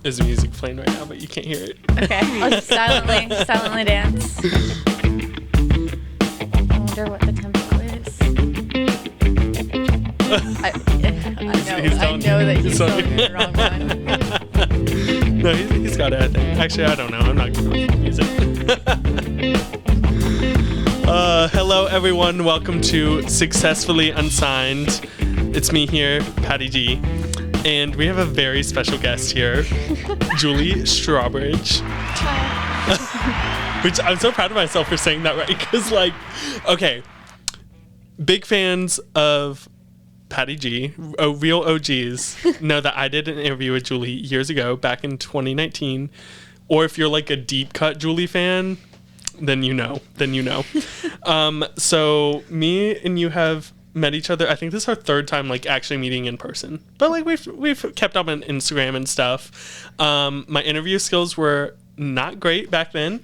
There's music playing right now, but you can't hear it. Okay, I'll just silently dance. I wonder what the tempo is. I know that he's telling me the wrong one. No, he's got it, I think. Actually, I don't know. I'm not good with music. Hello, everyone. Welcome to Successfully Unsigned. It's me here, Patty G. And we have a very special guest here, Juli Strawbridge. Which I'm so proud of myself for saying that right. Because, okay, big fans of Patty G, real OGs, know that I did an interview with Juli years ago, back in 2019. Or if you're like a deep cut Juli fan, then you know. So me and you have met each other. I think this is our third time actually meeting in person, but we've kept up on Instagram and stuff. My interview skills were not great back then,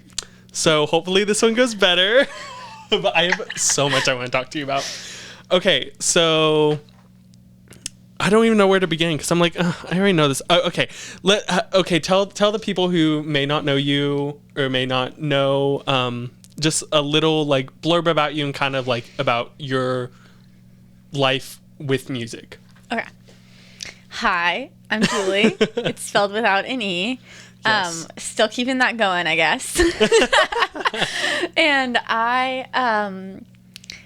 so hopefully this one goes better. But I have so much I want to talk to you about. Okay, so I don't even know where to begin because I'm I already know this. Okay, tell the people who may not know you or may not know just a little blurb about you and kind of about your life with music. Okay. Hi, I'm Juli. It's spelled without an E. Yes. Still keeping that going, I guess. And I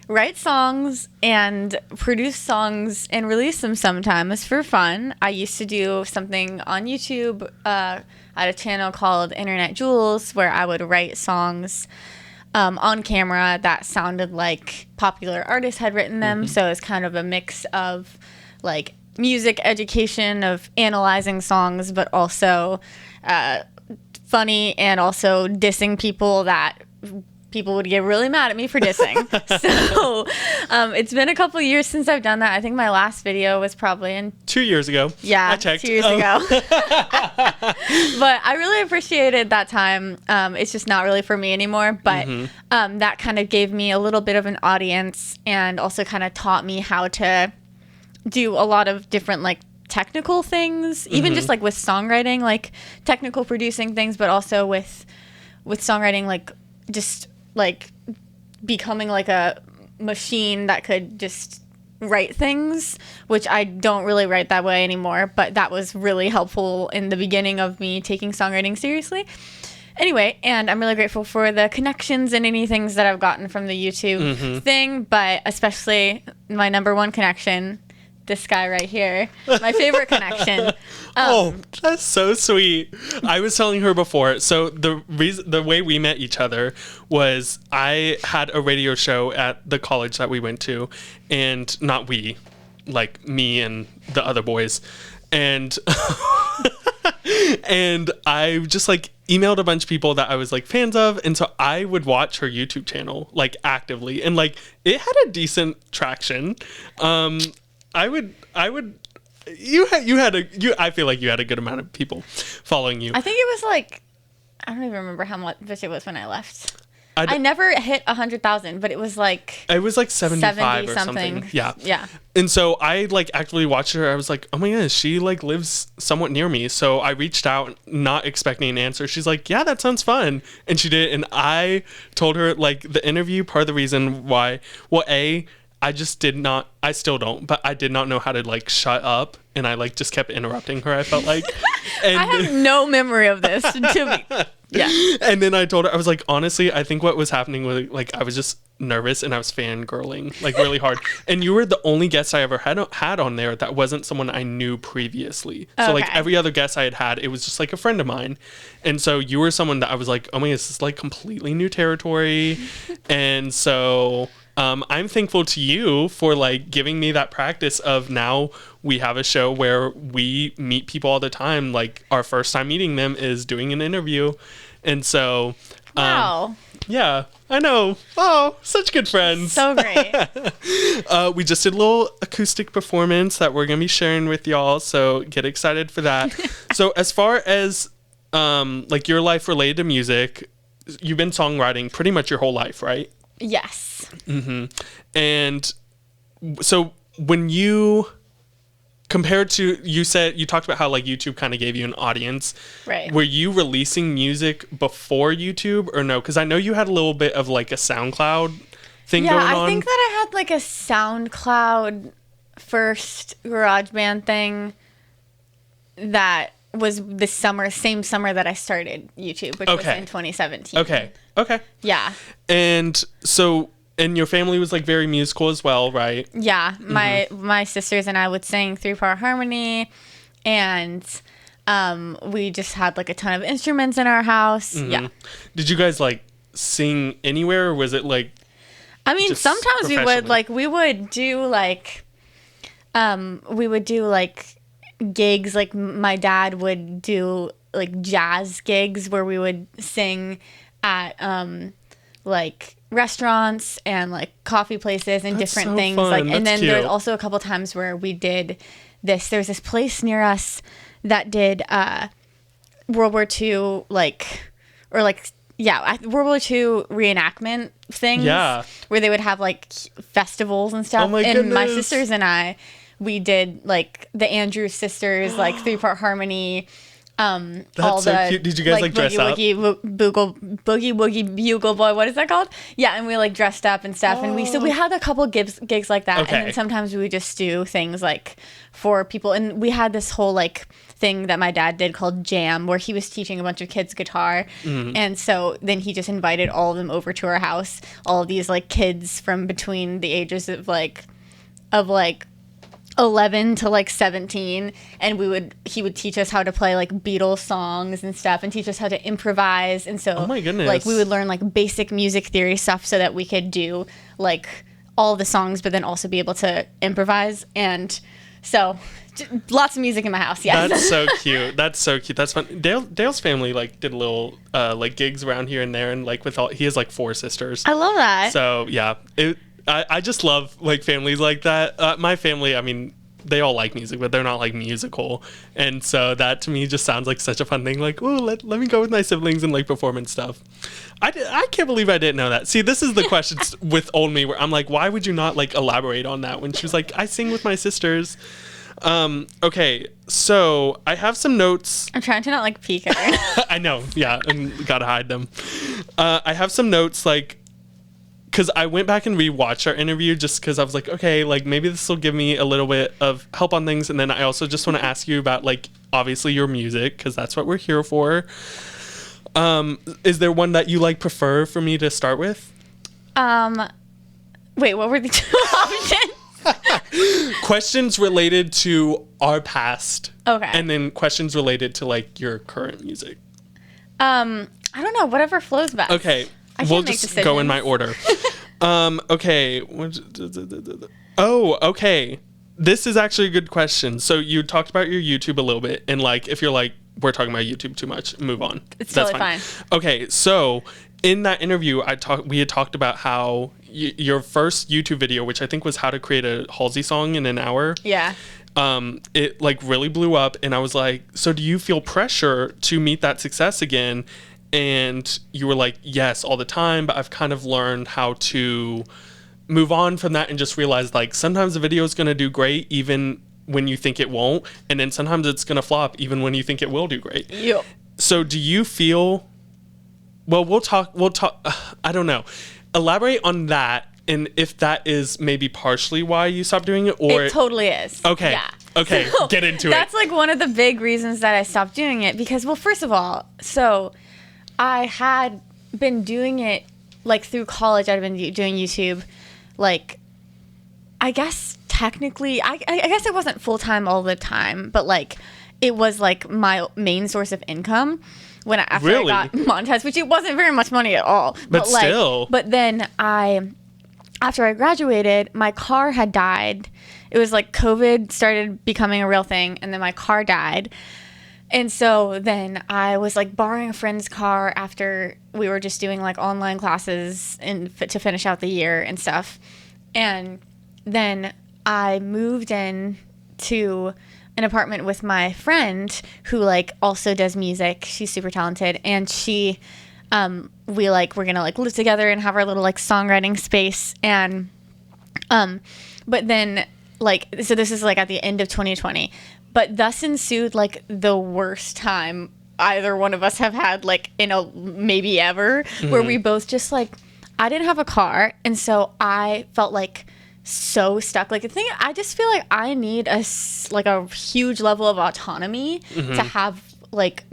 write songs and produce songs and release them sometimes for fun. I used to do something on YouTube at a channel called internetjules where I would write songs on camera that sounded like popular artists had written them. Mm-hmm. So it's kind of a mix of music education, of analyzing songs, but also funny and also dissing people that people would get really mad at me for dissing. So it's been a couple years since I've done that. I think my last video was probably in 2 years ago. Yeah, I checked. 2 years ago. But I really appreciated that time. It's just not really for me anymore. But that kind of gave me a little bit of an audience and also kind of taught me how to do a lot of different technical things, even just with songwriting, technical producing things, but also with songwriting, just becoming a machine that could just write things, which I don't really write that way anymore, but that was really helpful in the beginning of me taking songwriting seriously. Anyway, and I'm really grateful for the connections and any things that I've gotten from the YouTube thing, but especially my number one connection, this guy right here, my favorite connection. Oh, that's so sweet. I was telling her before, so the way we met each other was I had a radio show at the college that we went to, and not we, me and the other boys, and and I just emailed a bunch of people that I was fans of, and so I would watch her YouTube channel actively, and it had a decent traction. I feel like you had a good amount of people following you. I think it was I don't even remember how much it was when I left. I never hit 100,000, but it was it was 75 or something. Yeah. And so I actively watched her. I was oh my goodness, she lives somewhat near me. So I reached out, not expecting an answer. She's yeah, that sounds fun. And she did. And I told her the interview, part of the reason why, well, I still don't, but I did not know how to shut up, and I just kept interrupting her, I felt and I have no memory of this. Yeah. And then I told her, I was honestly, I think what was happening was I was just nervous and I was fangirling really hard. And you were the only guest I ever had on there that wasn't someone I knew previously. So every other guest I had, it was just a friend of mine. And so you were someone that I was oh my God, this is completely new territory. And so I'm thankful to you for giving me that practice of now we have a show where we meet people all the time. Our first time meeting them is doing an interview. And so, wow. Yeah, I know. Oh, such good friends. So great. We just did a little acoustic performance that we're going to be sharing with y'all. So get excited for that. So as far as your life related to music, you've been songwriting pretty much your whole life, right? Yes. And so when you compared to, you talked about how like YouTube kind of gave you an audience. Right. Were you releasing music before YouTube or no? Because I know you had a little bit of like a SoundCloud thing going on. Yeah, I think that I had like a SoundCloud first GarageBand thing that was the same summer that I started YouTube, which was in 2017. Okay. Yeah. And so, and your family was like very musical as well, right? Yeah. My sisters and I would sing 3-part harmony, and we just had like a ton of instruments in our house. Yeah. Did you guys like sing anywhere, or was it like, I mean, sometimes we would do like gigs. Like my dad would do like jazz gigs where we would sing at like restaurants and like coffee places and different so things. fun. Like, and That's then there's cute. also a couple times where we did this. There's this place near us that did World War II World War II reenactment things. Yeah. Where they would have like festivals and stuff. Oh my and my goodness. sisters and I, we did like the Andrews Sisters, like 3-part harmony. That's so cute. Did you guys like dress up? Boogie Woogie Bugle Boy. What is that called? Yeah, and we like dressed up and stuff. And we had a couple gigs like that. Okay. And then sometimes we would just do things like for people. And we had this whole like thing that my dad did called Jam, where he was teaching a bunch of kids guitar. And so then he just invited all of them over to our house. All of these like kids from between the ages of like 11 to like 17, and he would teach us how to play like Beatles songs and stuff, and teach us how to improvise. And so Oh my goodness. like we would learn like basic music theory stuff so that we could do like all the songs but then also be able to improvise. And so lots of music in my house. Yeah. That's so cute. That's fun. Dale's family like did a little like gigs around here and there, and like he has like 4 sisters. I love that. So yeah, I just love like families like that. My family, I mean, they all like music, but they're not like musical, and so that to me just sounds like such a fun thing. Like, oh, let me go with my siblings and like perform and stuff. I can't believe I didn't know that. See, this is the questions with old me where I'm like, why would you not like elaborate on that when she was like, I sing with my sisters. Okay, so I have some notes. I'm trying to not like peek at her. I know, yeah, and gotta hide them. I have some notes like, because I went back and rewatched our interview just because I was like, okay, like maybe this will give me a little bit of help on things. And then I also just want to ask you about like, obviously your music, because that's what we're here for. Is there one that you like prefer for me to start with? Wait, what were the 2 options? Questions related to our past. Okay. And then questions related to like your current music. I don't know, whatever flows best. Okay. We'll just go in my order. Okay. Oh, okay. This is actually a good question. So you talked about your YouTube a little bit, and like if you're like, we're talking about YouTube too much, move on. It's totally fine. Okay, so in that interview, we had talked about how your first YouTube video, which I think was how to create a Halsey song in an hour. Yeah. It like really blew up, and I was like, so do you feel pressure to meet that success again? And you were like, yes, all the time, but I've kind of learned how to move on from that and just realize like sometimes the video is going to do great even when you think it won't, and then sometimes it's going to flop even when you think it will do great. Yep. So do you feel, well, we'll talk, I don't know. Elaborate on that, and if that is maybe partially why you stopped doing it, or... It totally is. Okay. Yeah. Okay, So, get into it. That's like one of the big reasons that I stopped doing it, because, well, first of all, so I had been doing it like through college. I'd been doing YouTube, like, I guess technically, I guess it wasn't full time all the time, but like it was like my main source of income after Really? I got monetized, which it wasn't very much money at all. But like, still. But then after I graduated, my car had died. It was like COVID started becoming a real thing, and then my car died. And so then I was like borrowing a friend's car after we were just doing like online classes to finish out the year and stuff. And then I moved in to an apartment with my friend who like also does music. She's super talented, and we're gonna like live together and have our little like songwriting space. And but then like, so this is like at the end of 2020, but thus ensued like the worst time either one of us have had like in a maybe ever, where we both just like, I didn't have a car, and so I felt like so stuck. Like, the thing, I just feel like I need a huge level of autonomy to have like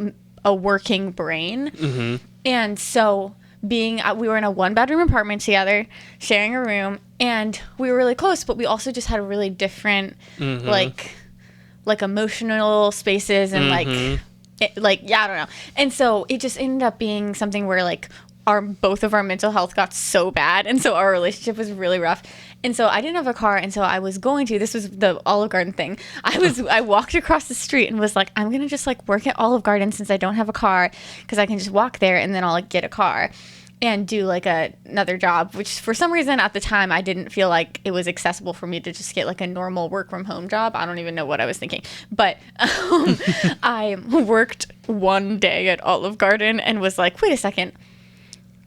a working brain. And so we were in a 1-bedroom apartment together, sharing a room, and we were really close, but we also just had really different like emotional spaces and yeah, I don't know. And so it just ended up being something where like both of our mental health got so bad, and so our relationship was really rough. And so I didn't have a car, and so I was this was the Olive Garden thing. I walked across the street and was like, I'm gonna just like work at Olive Garden since I don't have a car, because I can just walk there and then I'll like get a car and do like another job, which for some reason at the time I didn't feel like it was accessible for me to just get like a normal work from home job. I don't even know what I was thinking, but I worked one day at Olive Garden and was like, wait a second,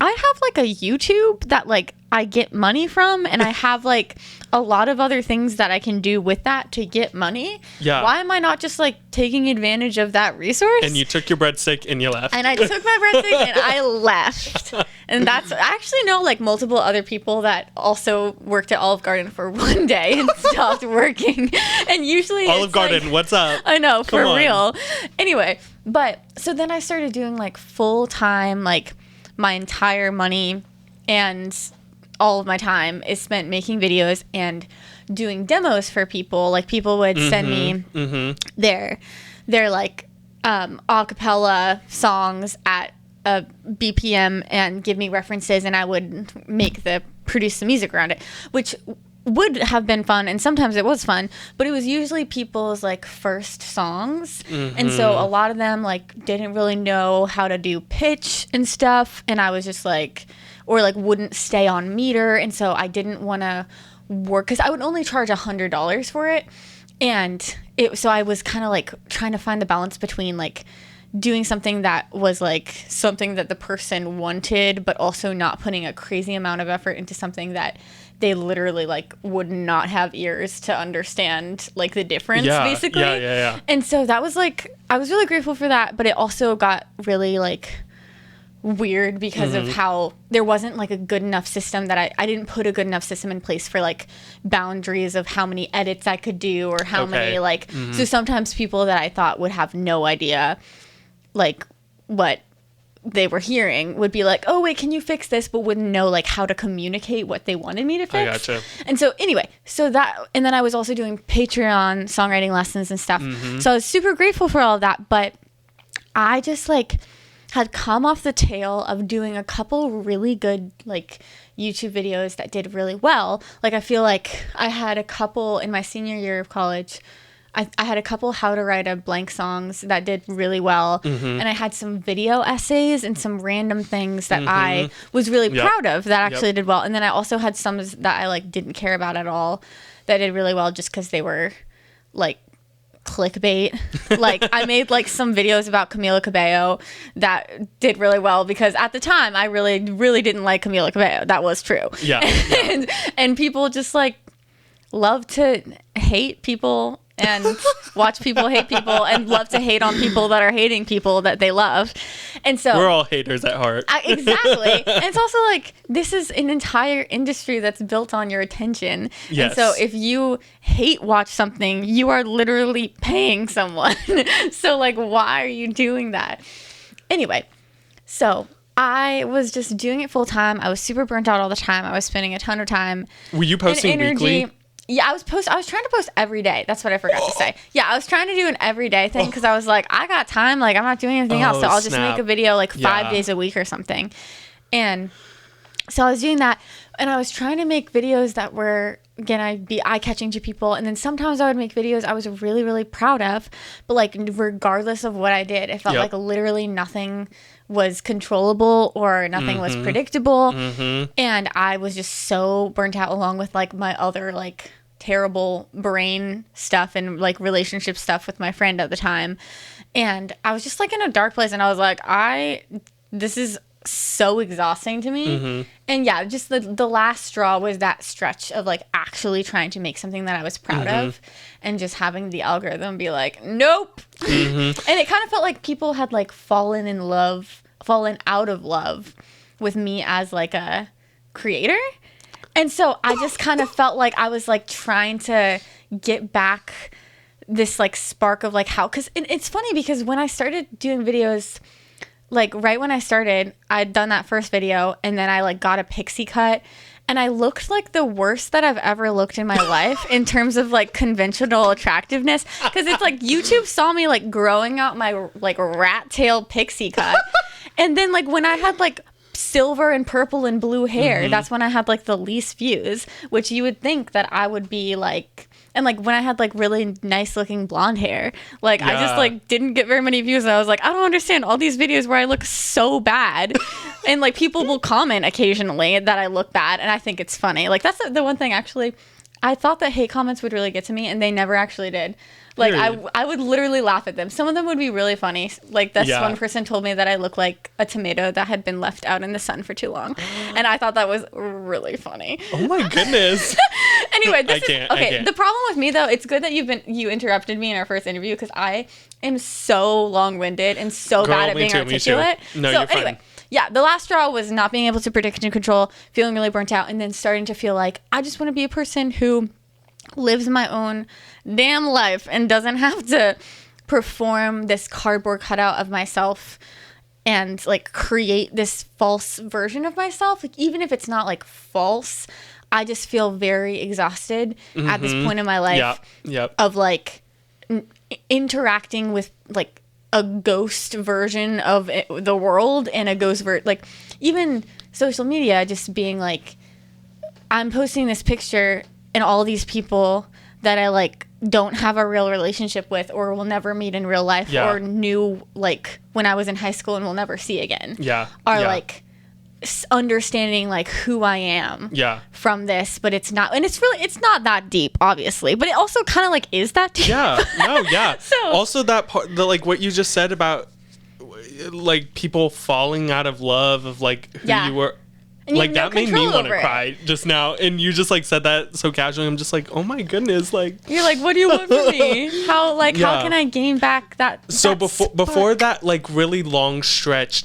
I have like a YouTube that like I get money from, and I have like a lot of other things that I can do with that to get money. Yeah. Why am I not just like taking advantage of that resource? And you took your breadstick and you left. And I took my breadstick and I left. And I actually know like multiple other people that also worked at Olive Garden for one day and stopped working. And usually Olive Garden, like, what's up? I know, for real. Anyway, but so then I started doing like full time, like my entire money and all of my time is spent making videos and doing demos for people. Like, people would send me their like a cappella songs at a BPM and give me references, and I would produce the music around it, which would have been fun, and sometimes it was fun, but it was usually people's like first songs. And so a lot of them like didn't really know how to do pitch and stuff, and I was just like, or like wouldn't stay on meter, and so I didn't want to work, because I would only charge $100 for it. And so I was kind of like trying to find the balance between like doing something that was like something that the person wanted, but also not putting a crazy amount of effort into something that they literally like would not have ears to understand like the difference, basically. Yeah. And so that was like, I was really grateful for that, but it also got really like weird because of how there wasn't like a good enough system that I didn't put a good enough system in place for like boundaries of how many edits I could do, or how many like, so sometimes people that I thought would have no idea like what they were hearing would be like, oh wait, can you fix this, but wouldn't know like how to communicate what they wanted me to fix. I gotcha. And so anyway, so that, and then I was also doing Patreon songwriting lessons and stuff. So I was super grateful for all of that, but I just like had come off the tail of doing a couple really good like YouTube videos that did really well. Like, I feel like I had a couple in my senior year of college. I had a couple how to write a blank songs that did really well. And I had some video essays and some random things that I was really proud of that actually did well. And then I also had some that I like didn't care about at all that did really well just because they were like clickbait. Like, I made like some videos about Camila Cabello that did really well because at the time I really didn't like Camila Cabello. That was true. And people just like love to hate people and watch people hate people and love to hate on people that are hating people that they love. And so we're all haters at heart. Exactly. And it's also like, this is an entire industry that's built on your attention. Yes. And so if you hate watch something, you are literally paying someone. So like, why are you doing that? Anyway, so I was just doing it full time. I was super burnt out all the time. I was spending a ton of time. Were you posting weekly? Yeah, I was trying to post every day. That's what I forgot to say. Yeah, I was trying to do an everyday thing because I was like, I got time. Like, I'm not doing anything else. So I'll just make a video like 5 days a week or something. And so I was doing that. And I was trying to make videos that were going to be eye-catching to people. And then sometimes I would make videos I was really, really proud of. But like, regardless of what I did, it felt like literally nothing was controllable or nothing was predictable. And I was just so burnt out, along with like my other like terrible brain stuff and like relationship stuff with my friend at the time. And I was just like in a dark place, and I was like, this is so exhausting to me. And yeah, just the last straw was that stretch of like actually trying to make something that I was proud of, and just having the algorithm be like, nope. And it kind of felt like people had like fallen out of love with me as like a creator. And so I just kind of felt like I was like trying to get back this like spark of like how, because it's funny because when I started doing videos, like right when I started, I'd done that first video and then I like got a pixie cut and I looked like the worst that I've ever looked in my life in terms of like conventional attractiveness, because it's like YouTube saw me like growing out my like rat tail pixie cut. And then like when I had like silver and purple and blue hair, that's when I had like the least views, which you would think that I would be like, and like when I had like really nice looking blonde hair, like I just like didn't get very many views. And I was like, I don't understand all these videos where I look so bad. And like people will comment occasionally that I look bad, and I think it's funny. Like that's the one thing actually, I thought that hate comments would really get to me, and they never actually did. Like I would literally laugh at them. Some of them would be really funny. Like this one person told me that I look like a tomato that had been left out in the sun for too long. And I thought that was really funny. Oh my goodness. Anyway, the problem with me though, it's good that you interrupted me in our first interview, because I am so long-winded and so bad at being articulate. No, so you're fine. Anyway, yeah, the last straw was not being able to predict and control, feeling really burnt out, and then starting to feel like I just want to be a person who lives my own damn life and doesn't have to perform this cardboard cutout of myself and like create this false version of myself. Like even if it's not like false, I just feel very exhausted at this point in my life of like interacting with like a ghost version of the world, and a ghost like even social media just being like, I'm posting this picture and all these people that I like don't have a real relationship with or will never meet in real life or knew like when I was in high school and will never see again are like understanding like who I am from this. But it's not, and it's not that deep obviously, but it also kind of like is that deep. So also that part, the like what you just said about like people falling out of love of like who you were. And like that made me want to cry just now, and you just like said that so casually. I'm just like, oh my goodness, like you're like, what do you want from me? How can I gain back that? So before that like really long stretch,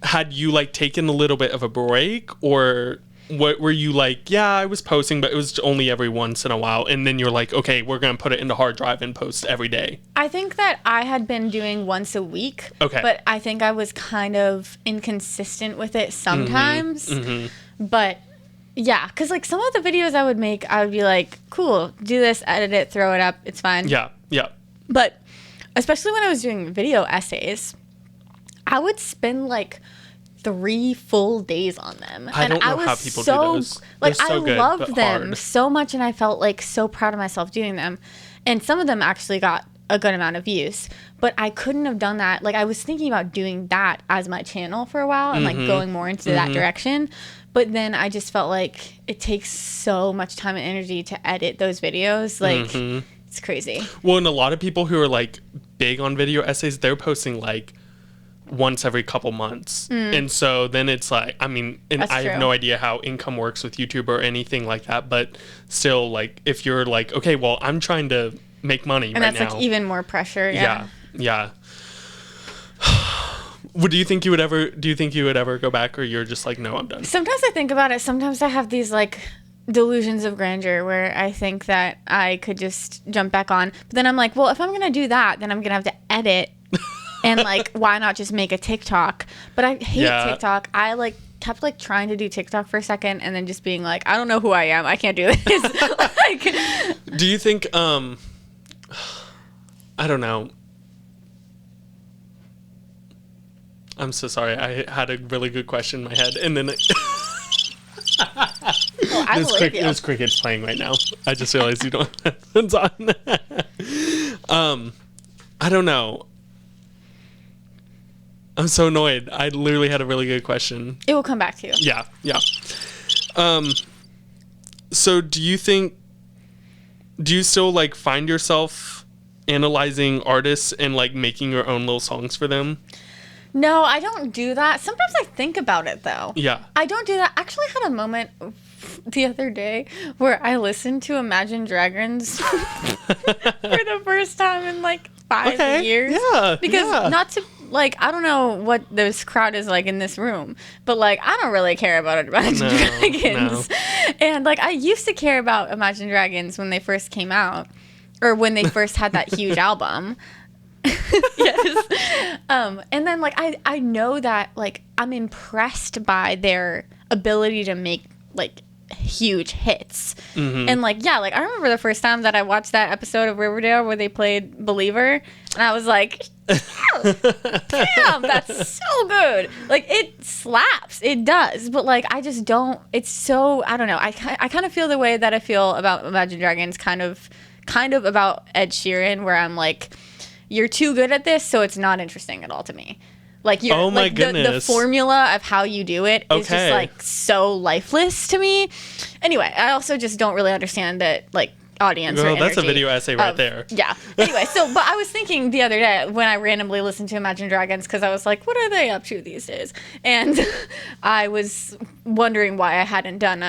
had you like taken a little bit of a break, or what were you like? Yeah, I was posting, but it was only every once in a while, and then you're like, okay, we're gonna put it into hard drive and post every day. I think that I had been doing once a week, but I think I was kind of inconsistent with it sometimes. But yeah, because like some of the videos I would make, I would be like, cool, do this, edit it, throw it up, it's fine. But especially when I was doing video essays, I would spend like 3 full days on them. I don't know how people do those. Like I loved them so much, and I felt like so proud of myself doing them. And some of them actually got a good amount of views, but I couldn't have done that. Like I was thinking about doing that as my channel for a while and like going more into that direction. But then I just felt like it takes so much time and energy to edit those videos. Like it's crazy. Well, and a lot of people who are like big on video essays, they're posting like once every couple months. And so then it's like, I mean, and I have no idea how income works with YouTube or anything like that, but still like if you're like, okay, well, I'm trying to make money and right now. And that's like even more pressure. Yeah. Do you think you would ever go back, or you're just like, no, I'm done? Sometimes I think about it. Sometimes I have these like delusions of grandeur where I think that I could just jump back on. But then I'm like, well, if I'm going to do that, then I'm going to have to edit. And like, why not just make a TikTok? But I hate TikTok. I like kept like trying to do TikTok for a second and then just being like, I don't know who I am. I can't do this. Like, do you think, I don't know. I'm so sorry. I had a really good question in my head, and then there's crickets playing right now. I just realized you don't have headphones on. I don't know. I'm so annoyed. I literally had a really good question. It will come back to you. Yeah. So do you still like find yourself analyzing artists and like making your own little songs for them? No, I don't do that. Sometimes I think about it though. Yeah. I don't do that. Actually, I had a moment the other day where I listened to Imagine Dragons for the first time in like 5 years. Yeah. Because not to like, I don't know what this crowd is like in this room, but like, I don't really care about Imagine Dragons. No. And like, I used to care about Imagine Dragons when they first came out, or when they first had that huge album. Yes. And then like, I know that like, I'm impressed by their ability to make like huge hits. And like, yeah, like I remember the first time that I watched that episode of Riverdale where they played Believer, and I was like, damn, that's so good. Like, it slaps, it does, but like, I just don't, it's so, I don't know, I kind of feel the way that I feel about Imagine Dragons, kind of about Ed Sheeran, where I'm like, you're too good at this, so it's not interesting at all to me. Like, you're, oh my like goodness. The formula of how you do it is just like so lifeless to me. Anyway, I also just don't really understand that like audience. Well, or that's a energy video essay right there. Yeah. Anyway, but I was thinking the other day when I randomly listened to Imagine Dragons, because I was like, what are they up to these days? And I was wondering why I hadn't done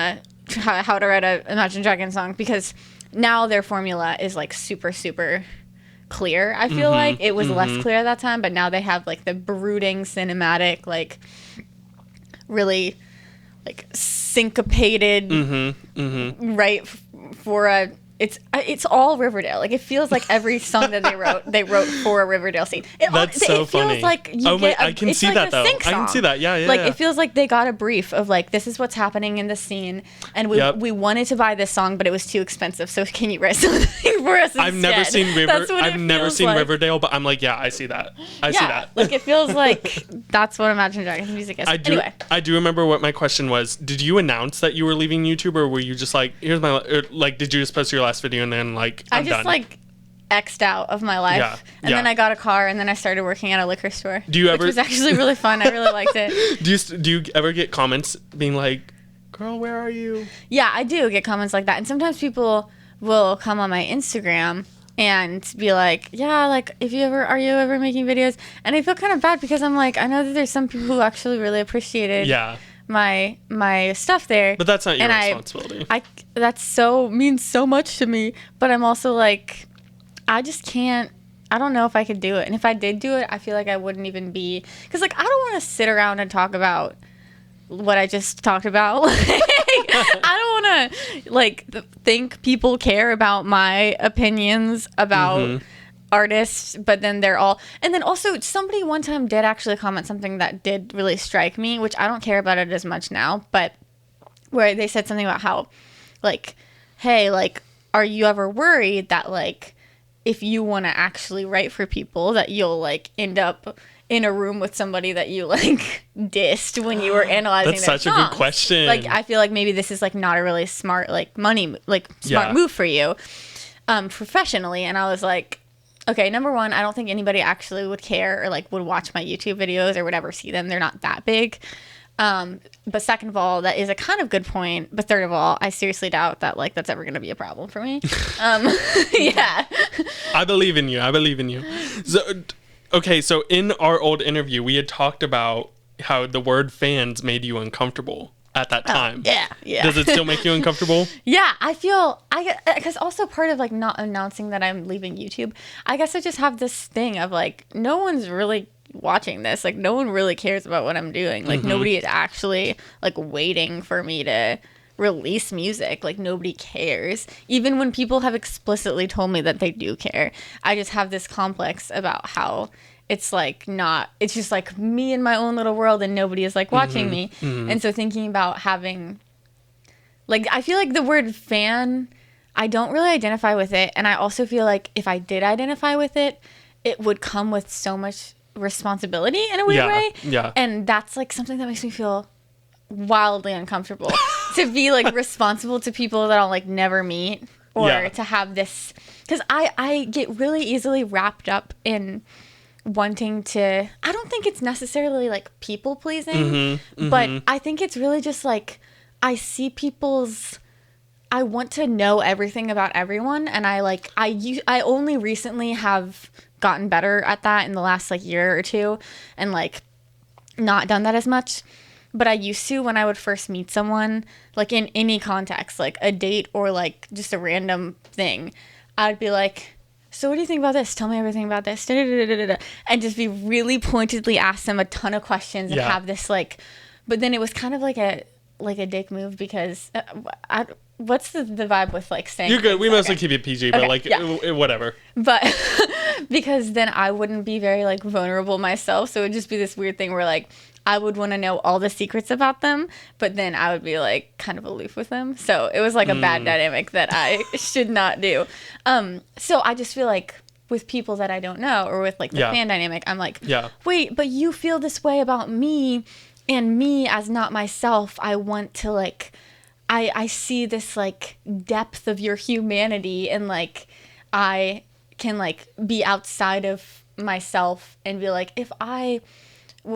how to write a Imagine Dragons song, because now their formula is like super, super clear. I feel like it was less clear at that time, but now they have like the brooding cinematic, like really like syncopated right for a it's all Riverdale. Like, it feels like every song that they wrote for a Riverdale scene. That's so funny. Feels like I can see that though. I can see that. Yeah. Like, it feels like they got a brief of like, this is what's happening in the scene, and we wanted to buy this song, but it was too expensive. So can you write something for us instead? I've never seen Riverdale, but I'm like, yeah, I see that. I see that. Like, it feels like that's what Imagine Dragons music is. Anyway, I do remember what my question was. Did you announce that you were leaving YouTube, or were you just like, here's my, like, did you just post your last video and then like, I'm done? Like X'd out of my life, and then I got a car, and then I started working at a liquor store. Which was actually really fun. I really liked it. Do you ever get comments being like, girl, where are you? Yeah, I do get comments like that, and sometimes people will come on my Instagram and be like, yeah, like, are you ever making videos? And I feel kind of bad, because I'm like, I know that there's some people who actually really appreciated my stuff there, but that's not your responsibility. That means so much to me, but I'm also like, I just can't, I don't know if I could do it. And if I did do it, I feel like I wouldn't even be, because like, I don't want to sit around and talk about what I just talked about. I don't want to like think people care about my opinions about artists, but then and then also somebody one time did actually comment something that did really strike me, which I don't care about it as much now, but where they said something about how like, hey, like, are you ever worried that like, if you want to actually write for people, that you'll like end up in a room with somebody that you like dissed when you were analyzing their songs? That's such a good question. Like, I feel like maybe this is like not a really smart smart move for you professionally. And I was like, okay, number one, I don't think anybody actually would care or like would watch my YouTube videos or would ever see them. They're not that big. But second of all, that is a kind of good point. But third of all, I seriously doubt that like that's ever going to be a problem for me. Yeah. I believe in you. So, okay, so in our old interview, we had talked about how the word fans made you uncomfortable at that time. Yeah. Does it still make you uncomfortable? Yeah, because also part of like not announcing that I'm leaving YouTube, I guess I just have this thing of like, no one's really watching this. Like, no one really cares about what I'm doing. Like, nobody is actually like waiting for me to release music. Like, nobody cares. Even when people have explicitly told me that they do care, I just have this complex about how it's like it's just like me in my own little world and nobody is like watching me. And so thinking about having, like, I feel like the word fan, I don't really identify with it. And I also feel like if I did identify with it, it would come with so much responsibility in a weird way. Yeah. And that's like something that makes me feel wildly uncomfortable to be like responsible to people that I'll like never meet, or to have this, because I get really easily wrapped up in wanting to, I don't think it's necessarily like people pleasing, but I think it's really just like, I see I want to know everything about everyone, and I only recently have gotten better at that in the last like year or two, and like not done that as much. But I used to when I would first meet someone, like in any context, like a date or like just a random thing. I'd be like, so what do you think about this? Tell me everything about this. And just be really pointedly ask them a ton of questions and have this like, but then it was kind of like a dick move because what's the vibe with like saying you're good. We mostly okay. keep it PG, but like whatever. But because then I wouldn't be very like vulnerable myself. So it would just be this weird thing where like I would want to know all the secrets about them, but then I would be like kind of aloof with them. So it was like a bad dynamic that I should not do. So I just feel like with people that I don't know or with like the fan dynamic, I'm like, wait, but you feel this way about me and me as not myself. I want to like, I see this like depth of your humanity and like I can like be outside of myself and be like, if I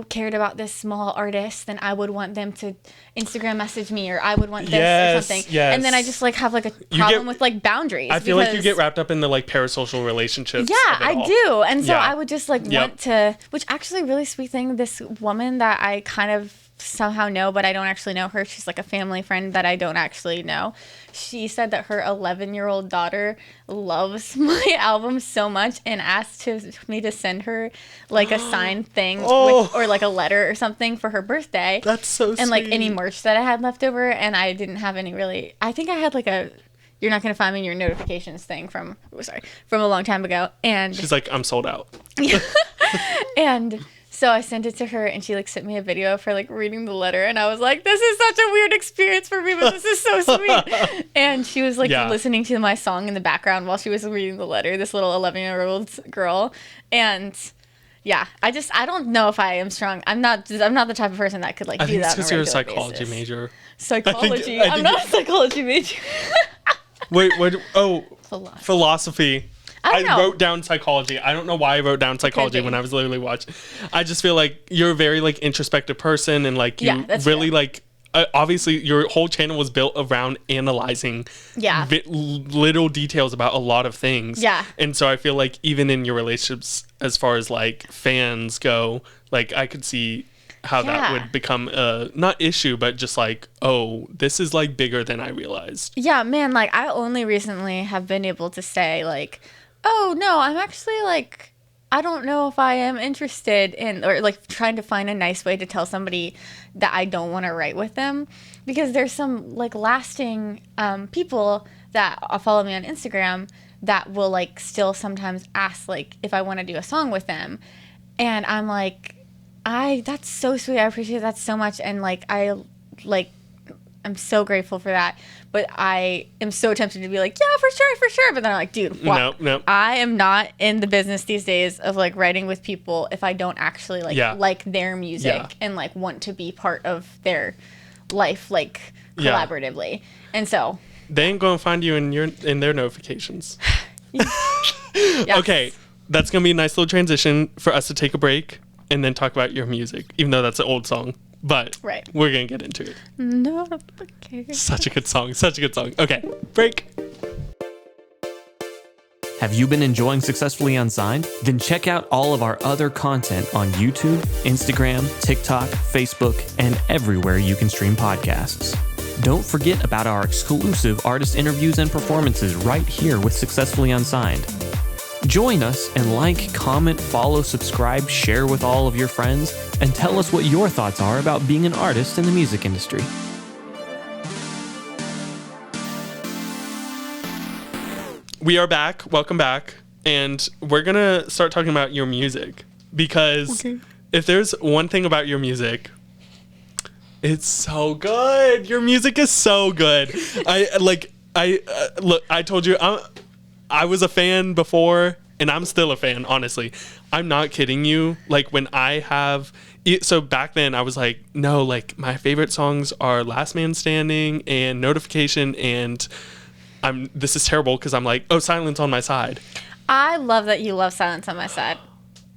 cared about this small artist, then I would want them to Instagram message me, or I would want this or something. Yes. And then I just like have like a problem with like boundaries. I feel like you get wrapped up in the like parasocial relationships. Yeah, I do. And so I would just like want to, which actually really sweet thing, this woman that I kind of somehow know, but I don't actually know her. She's like a family friend that I don't actually know. She said that her 11-year-old daughter loves my album so much and asked me to send her like a signed thing or like a letter or something for her birthday. That's so sweet. And like any merch that I had left over, and I didn't have any really. I think I had like a "you're not gonna find me in your notifications" thing from a long time ago. And she's like, I'm sold out. And so I sent it to her, and she like sent me a video of her like reading the letter, and I was like, this is such a weird experience for me, but this is so sweet. And she was like listening to my song in the background while she was reading the letter, this little 11-year-old girl. And yeah, I don't know if I am strong. I'm not the type of person that could like do that. I think it's because you're a psychology major. Psychology. I'm not a psychology major. Wait, what? Oh, philosophy. I wrote down psychology. I don't know why I wrote down psychology when I was literally watching. I just feel like you're a very like introspective person, and like you really true. Like obviously your whole channel was built around analyzing little details about a lot of things. Yeah. And so I feel like even in your relationships, as far as like fans go, like I could see how that would become a not issue, but just like, oh, this is like bigger than I realized. Yeah, man. Like I only recently have been able to say like, oh no, I'm actually like, I don't know if I am interested in, or like trying to find a nice way to tell somebody that I don't want to write with them, because there's some like lasting people that follow me on Instagram that will like still sometimes ask like if I want to do a song with them, and I'm like, that's so sweet. I appreciate that so much, and like I'm so grateful for that. But I am so tempted to be like, yeah, for sure. But then I'm like, dude, no. I am not in the business these days of like writing with people if I don't actually like their music and like want to be part of their life like collaboratively. And so they ain't gonna find you in their notifications. Yes. Okay, that's gonna be a nice little transition for us to take a break and then talk about your music, even though that's an old song. But we're going to get into it. No, okay. Such a good song. Okay, break. Have you been enjoying Successfully Unsigned? Then check out all of our other content on YouTube, Instagram, TikTok, Facebook, and everywhere you can stream podcasts. Don't forget about our exclusive artist interviews and performances right here with Successfully Unsigned. Join us and like, comment, follow, subscribe, share with all of your friends, and tell us what your thoughts are about being an artist in the music industry. We are back. Welcome back. And we're going to start talking about your music, because if there's one thing about your music, it's so good. Your music is so good. I told you I was a fan before, and I'm still a fan, honestly. I'm not kidding you. Like, when I have... So back then, I was like, no, like, my favorite songs are Last Man Standing and Notification, and this is terrible because I'm like, oh, Silence on My Side. I love that you love Silence on My Side.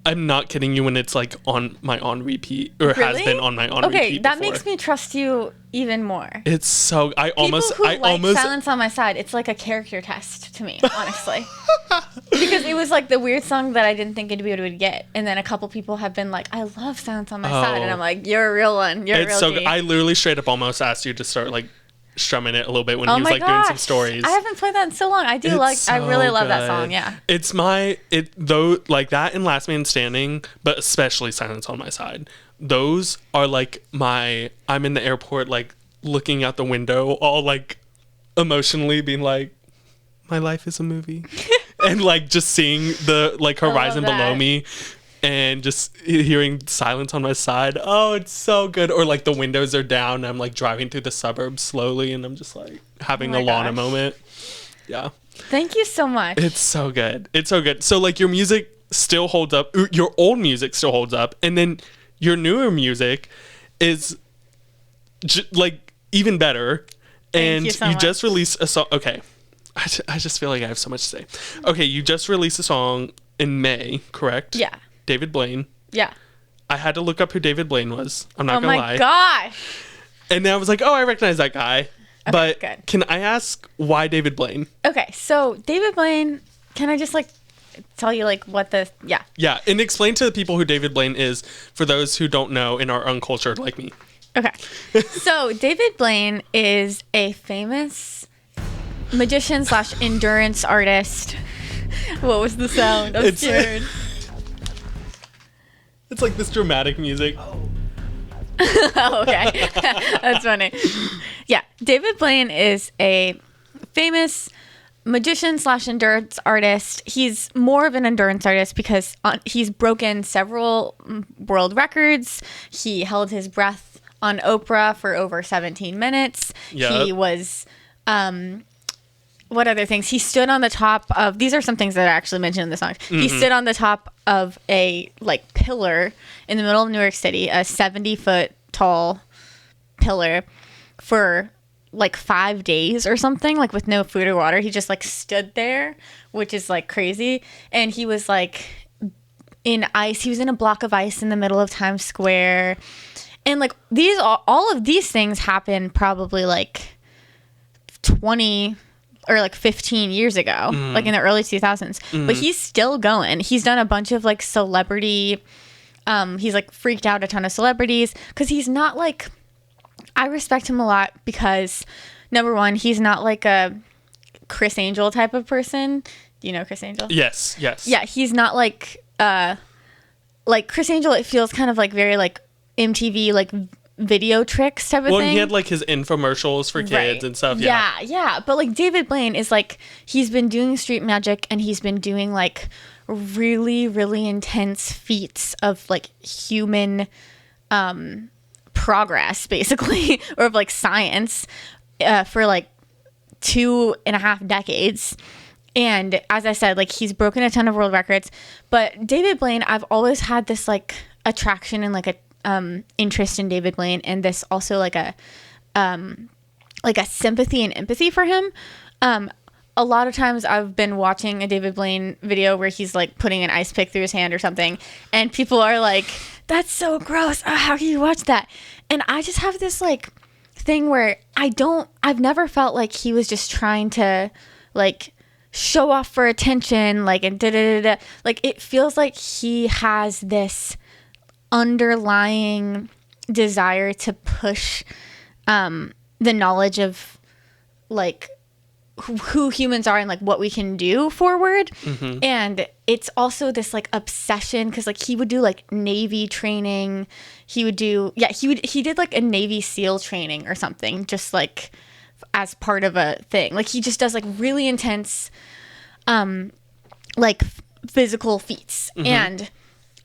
I'm not kidding you when it's like on repeat or has been on my on repeat. Okay, that before. makes me trust you even more. It's so I almost Silence on My Side. It's like a character test to me, honestly, because it was like the weird song that I didn't think anybody would get, and then a couple people have been like, "I love Silence on My Side," and I'm like, "You're a real one. You're a real G." I literally straight up almost asked you to start like strumming it a little bit when he was like doing some stories. I haven't played that in so long. I really love that song. Yeah. It's though like that and Last Man Standing, but especially Silence on My Side. Those are like I'm in the airport like looking out the window all like emotionally being like, my life is a movie. And like just seeing the like horizon below me and just hearing Silence on My Side. Oh, it's so good. Or like the windows are down and I'm like driving through the suburbs slowly and I'm just like having a Lana moment. Yeah. Thank you so much. It's so good. It's so good. So like your music still holds up. Your old music still holds up. And then your newer music is like even better. And you just released a song. Okay. I just feel like I have so much to say. Okay. You just released a song in May, correct? Yeah. David Blaine. Yeah. I had to look up who David Blaine was. I'm not gonna lie. Oh my gosh. And then I was like, oh, I recognize that guy. Okay, but good. Can I ask why David Blaine? Okay, so David Blaine, can I just like tell you like what the Yeah, and explain to the people who David Blaine is for those who don't know and are uncultured like me. Okay. So David Blaine is a famous magician / endurance artist. What was the sound? I'm scared. It's like this dramatic music. Oh, okay. That's funny. Yeah, David Blaine is a famous magician / endurance artist. He's more of an endurance artist because he's broken several world records. He held his breath on Oprah for over 17 minutes. Yep. He was... what other things? He stood on the top of... These are some things that are actually mentioned in the song. Mm-hmm. He stood on the top of a like pillar in the middle of New York City, a 70-foot tall pillar for like 5 days or something, like with no food or water. He just like stood there, which is like crazy. And he was like in ice. He was in a block of ice in the middle of Times Square. And like all of these things happened probably like 20 or like 15 years ago, like in the early 2000s. But he's still going. He's done a bunch of like celebrity, he's like freaked out a ton of celebrities because he's not like, I respect him a lot because number one, he's not like a Chris Angel type of person. Do you know Chris Angel? Yes. Yeah, he's not like Chris Angel. It feels kind of like very like MTV, like video tricks type of thing. Well, he had like his infomercials for kids and stuff. Yeah. But like David Blaine is like, he's been doing street magic and he's been doing like really, really intense feats of like human progress, basically, or of like science for like 2.5 decades. And as I said, like he's broken a ton of world records. But David Blaine, I've always had this like attraction and like a interest in David Blaine, and this also like a sympathy and empathy for him. A lot of times I've been watching a David Blaine video where he's like putting an ice pick through his hand or something, and people are like, that's so gross. How can you watch that? And I just have this like thing where I've never felt like he was just trying to like show off for attention, like, and da-da-da-da. Like it feels like he has this underlying desire to push the knowledge of like who humans are and like what we can do forward. And it's also this like obsession because like he would do like Navy training. He did like a Navy SEAL training or something just like as part of a thing. Like he just does like really intense like physical feats. And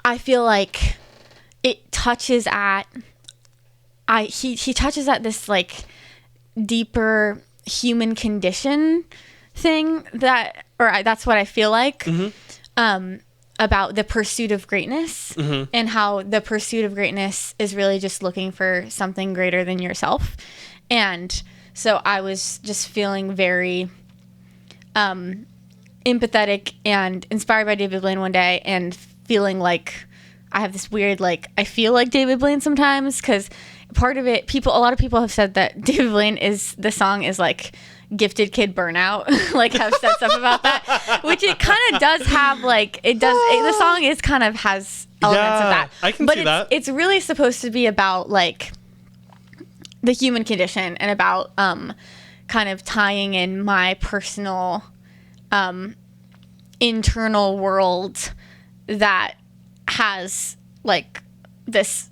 I feel like it touches at he touches at this like deeper human condition thing that's what I feel like about the pursuit of greatness and how the pursuit of greatness is really just looking for something greater than yourself. And so I was just feeling very empathetic and inspired by David Blaine one day and feeling like I have this weird, like, I feel like David Blaine sometimes, because part of it, a lot of people have said that David Blaine the song is like gifted kid burnout, like have said stuff about that, which it kind of does have, like, the song has elements of that. I can see that. It's really supposed to be about, like, the human condition and about kind of tying in my personal internal world that has, like, this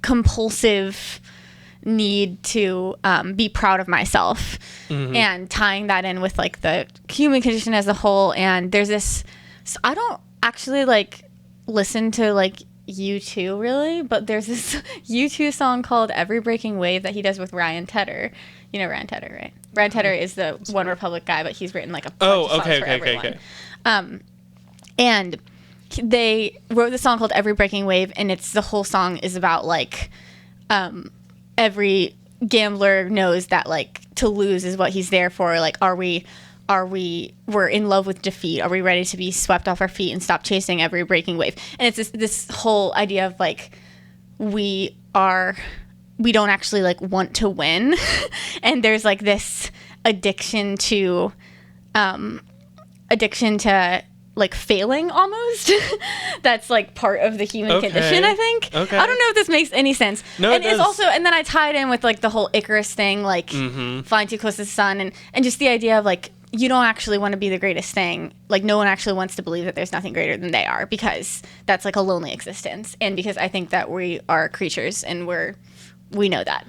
compulsive need to be proud of myself, and tying that in with, like, the human condition as a whole. And there's this, so I don't actually, like, listen to, like, U2 really, but there's this U2 song called Every Breaking Wave that he does with Ryan Tedder. You know Ryan Tedder, right? Ryan Tedder is the One Republic guy, but he's written, like, a bunch of songs for everyone. And they wrote the song called Every Breaking Wave, and the whole song is about, like, every gambler knows that, like, to lose is what he's there for. Like, we're in love with defeat. Are we ready to be swept off our feet and stop chasing every breaking wave? And it's this whole idea of, like, we don't actually, like, want to win. And there's, like, this addiction to like, failing almost. That's, like, part of the human condition, I think. Okay. I don't know if this makes any sense. No, and it it's does. also, and then I tied in with, like, the whole Icarus thing, like, flying too close to the sun, and just the idea of, like, you don't actually want to be the greatest thing. Like, no one actually wants to believe that there's nothing greater than they are, because that's, like, a lonely existence. And because I think that we are creatures, and we know that.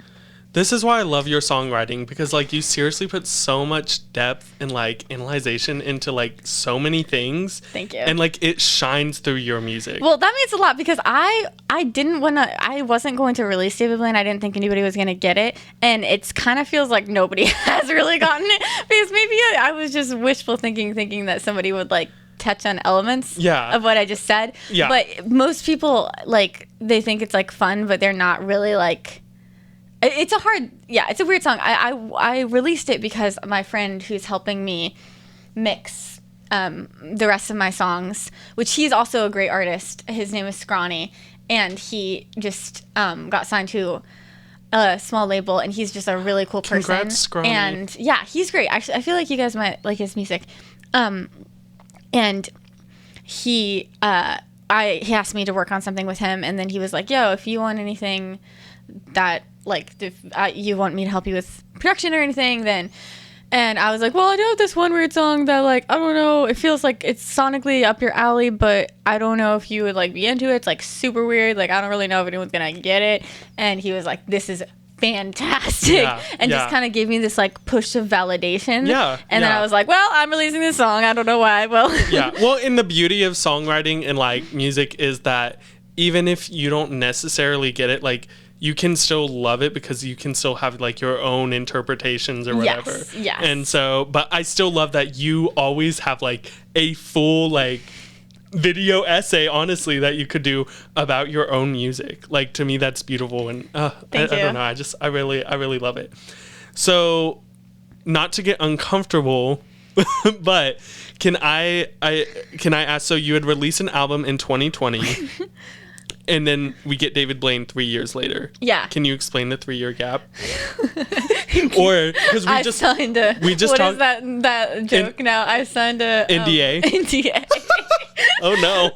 This is why I love your songwriting, because, like, you seriously put so much depth and, like, analyzation into, like, so many things. Thank you. And, like, it shines through your music. Well, that means a lot, because I wasn't going to release David Blaine. I didn't think anybody was going to get it. And it kind of feels like nobody has really gotten it, because maybe I was just wishful thinking that somebody would, like, touch on elements of what I just said. Yeah. But most people, like, they think it's, like, fun, but they're not really, like... It's a weird song. I released it because my friend who's helping me mix the rest of my songs, which he's also a great artist. His name is Scrawny, and he just got signed to a small label, and he's just a really cool person. Congrats, Scrawny. And yeah, he's great. Actually, I feel like you guys might like his music. And he asked me to work on something with him, and then he was like, "Yo, if you want anything that, like, if you want me to help you with production or anything, then..." And I was like, well, I know this one weird song that, like, I don't know, it feels like it's sonically up your alley, but I don't know if you would, like, be into it. It's, like, super weird. Like, I don't really know if anyone's gonna get it. And he was like, this is fantastic. And just kind of gave me this, like, push of validation. And then I was like, well, I'm releasing this song. I don't know why. Well, Well, and the beauty of songwriting and, like, music is that even if you don't necessarily get it, like, you can still love it because you can still have, like, your own interpretations or whatever. Yes. And so, but I still love that you always have, like, a full, like, video essay, honestly, that you could do about your own music. Like, to me, that's beautiful. And I don't know. I really love it. So, not to get uncomfortable, but can I ask, so you had released an album in 2020. And then we get David Blaine 3 years later. Yeah. Can you explain the 3-year gap? Or because we just signed a. We just what is that joke now? I signed a NDA. NDA. Oh no.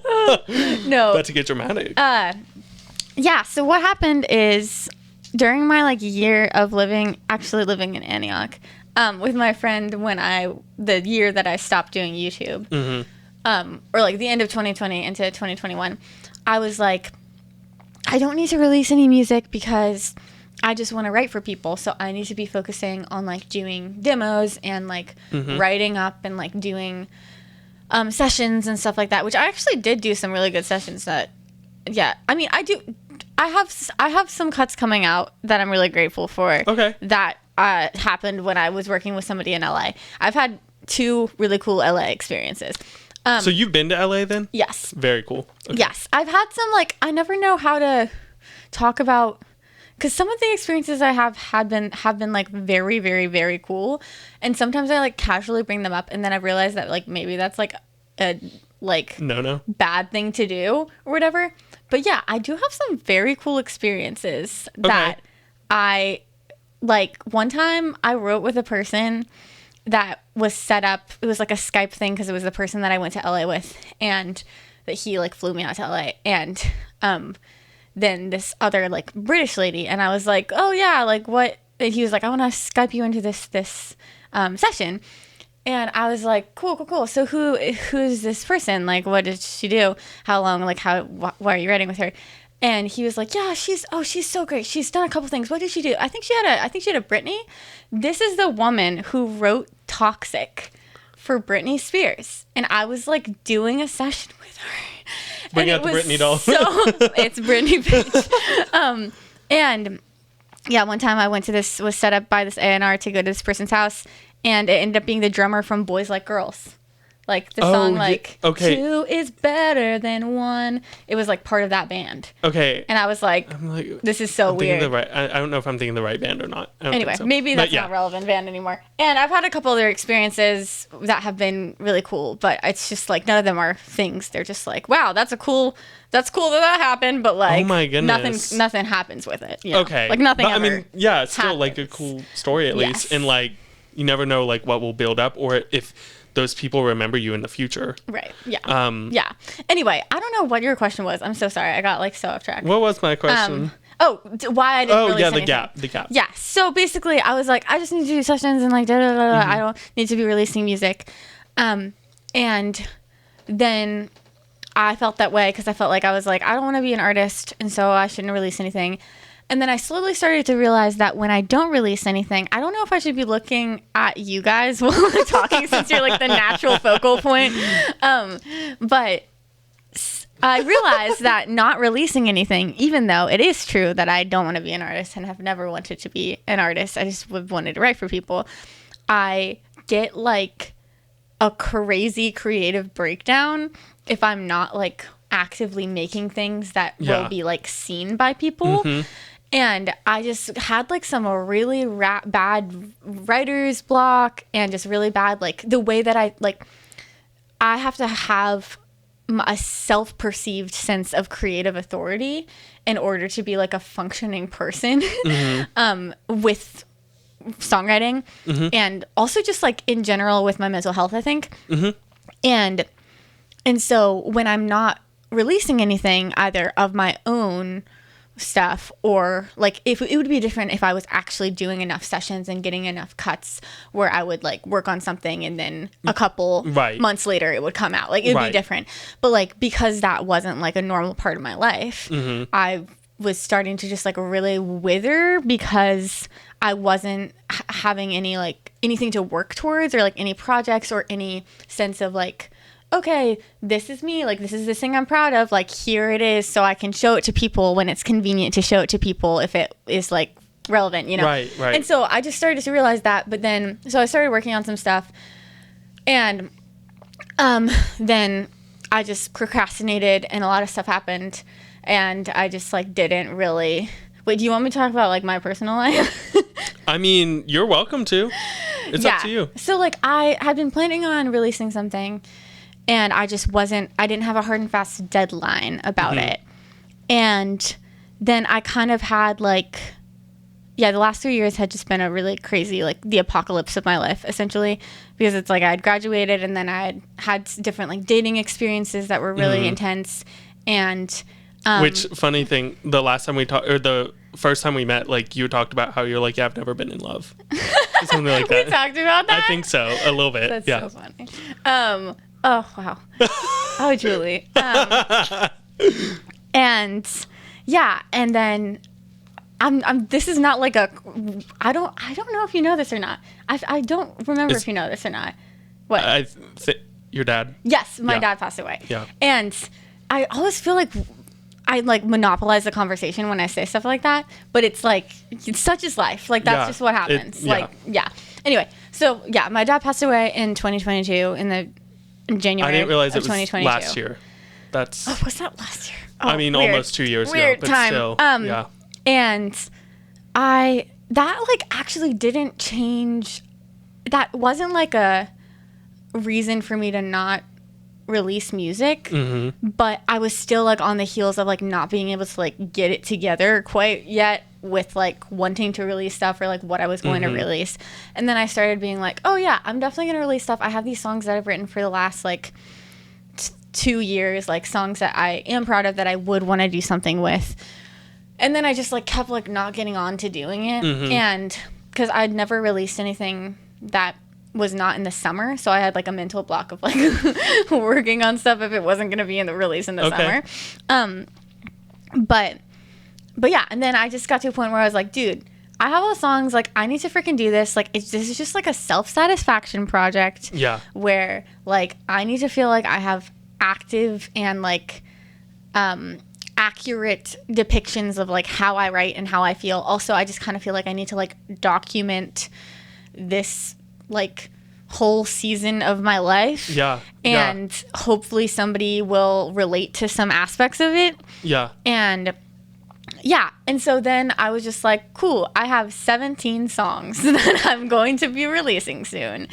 No. About to get dramatic. Yeah. So what happened is during my, like, year of living in Antioch, with my friend, the year that I stopped doing YouTube, or, like, the end of 2020 into 2021, I was like, I don't need to release any music because I just want to write for people. So I need to be focusing on, like, doing demos and, like, writing up and, like, doing sessions and stuff like that, which I actually did do some really good sessions that, I mean, I have some cuts coming out that I'm really grateful for. Okay. That happened when I was working with somebody in LA. I've had 2 really cool LA experiences. So you've been to LA then? Yes. Very cool. Okay. Yes. I've had some, like, I never know how to talk about, because some of the experiences I have been like very, very, very cool. And sometimes I, like, casually bring them up, and then I realize that, like, maybe that's, like, a like no bad thing to do or whatever. But yeah, I do have some very cool experiences that I like. One time I wrote with a person that was set up. It was like a Skype thing because it was the person that I went to LA with, and that he like flew me out to LA. And then this other like British lady, and I was like, oh yeah, like what? And he was like, I want to Skype you into this session. And I was like, cool. So who's this person? Like, what did she do? How long? Like, why are you writing with her? And he was like, yeah, she's so great. She's done a couple things. What did she do? I think she had a Britney. This is the woman who wrote Toxic for Britney Spears. And I was like doing a session with her. Bring out the Britney doll. It's Britney, bitch. And yeah, one time I went to was set up by this A&R to go to this person's house. And it ended up being the drummer from Boys Like Girls. Like, the song, like, okay. 2 is better than 1. It was, like, part of that band. Okay. And I was like, this is so weird. I don't know if I'm thinking the right band or not. Anyway, maybe that's not relevant band anymore. And I've had a couple other experiences that have been really cool. But it's just, like, none of them are things. They're just like, wow, that's cool that happened. But, like, oh my goodness. nothing happens with it. You know? Okay. Like, nothing ever I mean, yeah, it's still, happens. like, a cool story at least. Yes. And, like, you never know, like, what will build up or if those people remember you in the future. Right. Yeah. Yeah. Anyway, I don't know what your question was. I'm so sorry. I got like so off track. What was my question? Why I didn't release anything. The gap. Yeah. So basically, I was like, I just need to do sessions and like I don't need to be releasing music. And then I felt that way because I felt like I was like, I don't want to be an artist, and so I shouldn't release anything. And then I slowly started to realize that when I don't release anything, I don't know if I should be looking at you guys while I'm talking since you're like the natural focal point. But I realized that not releasing anything, even though it is true that I don't want to be an artist and have never wanted to be an artist, I just wanted to write for people, I get like a crazy creative breakdown if I'm not like actively making things that will be like seen by people. Mm-hmm. And I just had like some really bad writer's block and just really bad, like the way that I have to have a self-perceived sense of creative authority in order to be like a functioning person with songwriting and also just like in general with my mental health, I think. And so when I'm not releasing anything either of my own stuff or like if it would be different if I was actually doing enough sessions and getting enough cuts where I would like work on something and then a couple months later it would come out, like it would be different. But like because that wasn't like a normal part of my life, I was starting to just like really wither because I wasn't having any like anything to work towards or like any projects or any sense of like, okay, this is me, like this is this thing I'm proud of, like here it is, so I can show it to people when it's convenient to show it to people if it is like relevant, you know? Right. And so I just started to realize that, but then, so I started working on some stuff and then I just procrastinated and a lot of stuff happened and I just like didn't really, wait, do you want me to talk about like my personal life? I mean, you're welcome to. It's up to you. So like I had been planning on releasing something and I didn't have a hard and fast deadline about it. And then I kind of had like, the last 3 years had just been a really crazy, like the apocalypse of my life, essentially, because it's like I had graduated and then I had different like dating experiences that were really intense. And, which funny thing, the last time we talked, or the first time we met, like you talked about how you're like, yeah, I've never been in love. Something like that. We talked about that? I think so, a little bit. That's so funny. Oh, wow. Oh, Juli. And then this is not like I don't know if you know this or not. I don't remember if you know this or not. What? Your dad? Yes, my dad passed away. Yeah. And I always feel like I like monopolize the conversation when I say stuff like that, but it's like, it's such is life. Like that's just what happens. Anyway, so my dad passed away in 2022 in January. I didn't realize of it was last year. Was that last year? I mean, weird. almost 2 years Weird ago, but time. still, And that like actually didn't change. That wasn't like a reason for me to not release music, but I was still like on the heels of like not being able to like get it together quite yet with like wanting to release stuff or like what I was going to release. And then I started being like, oh yeah, I'm definitely going to release stuff. I have these songs that I've written for the last like 2 years, like songs that I am proud of that I would want to do something with. And then I just like kept like not getting on to doing it. And because I'd never released anything that was not in the summer, so I had like a mental block of like working on stuff if it wasn't going to be in the release in the summer. But yeah, and then I just got to a point where I was like, dude, I have all the songs, like I need to freaking do this. Like this is just like a self-satisfaction project. Yeah. Where like I need to feel like I have active and like accurate depictions of like how I write and how I feel. Also, I just kind of feel like I need to like document this like whole season of my life. Yeah. And hopefully somebody will relate to some aspects of it. Yeah. And yeah. And so then I was just like, cool, I have 17 songs that I'm going to be releasing soon.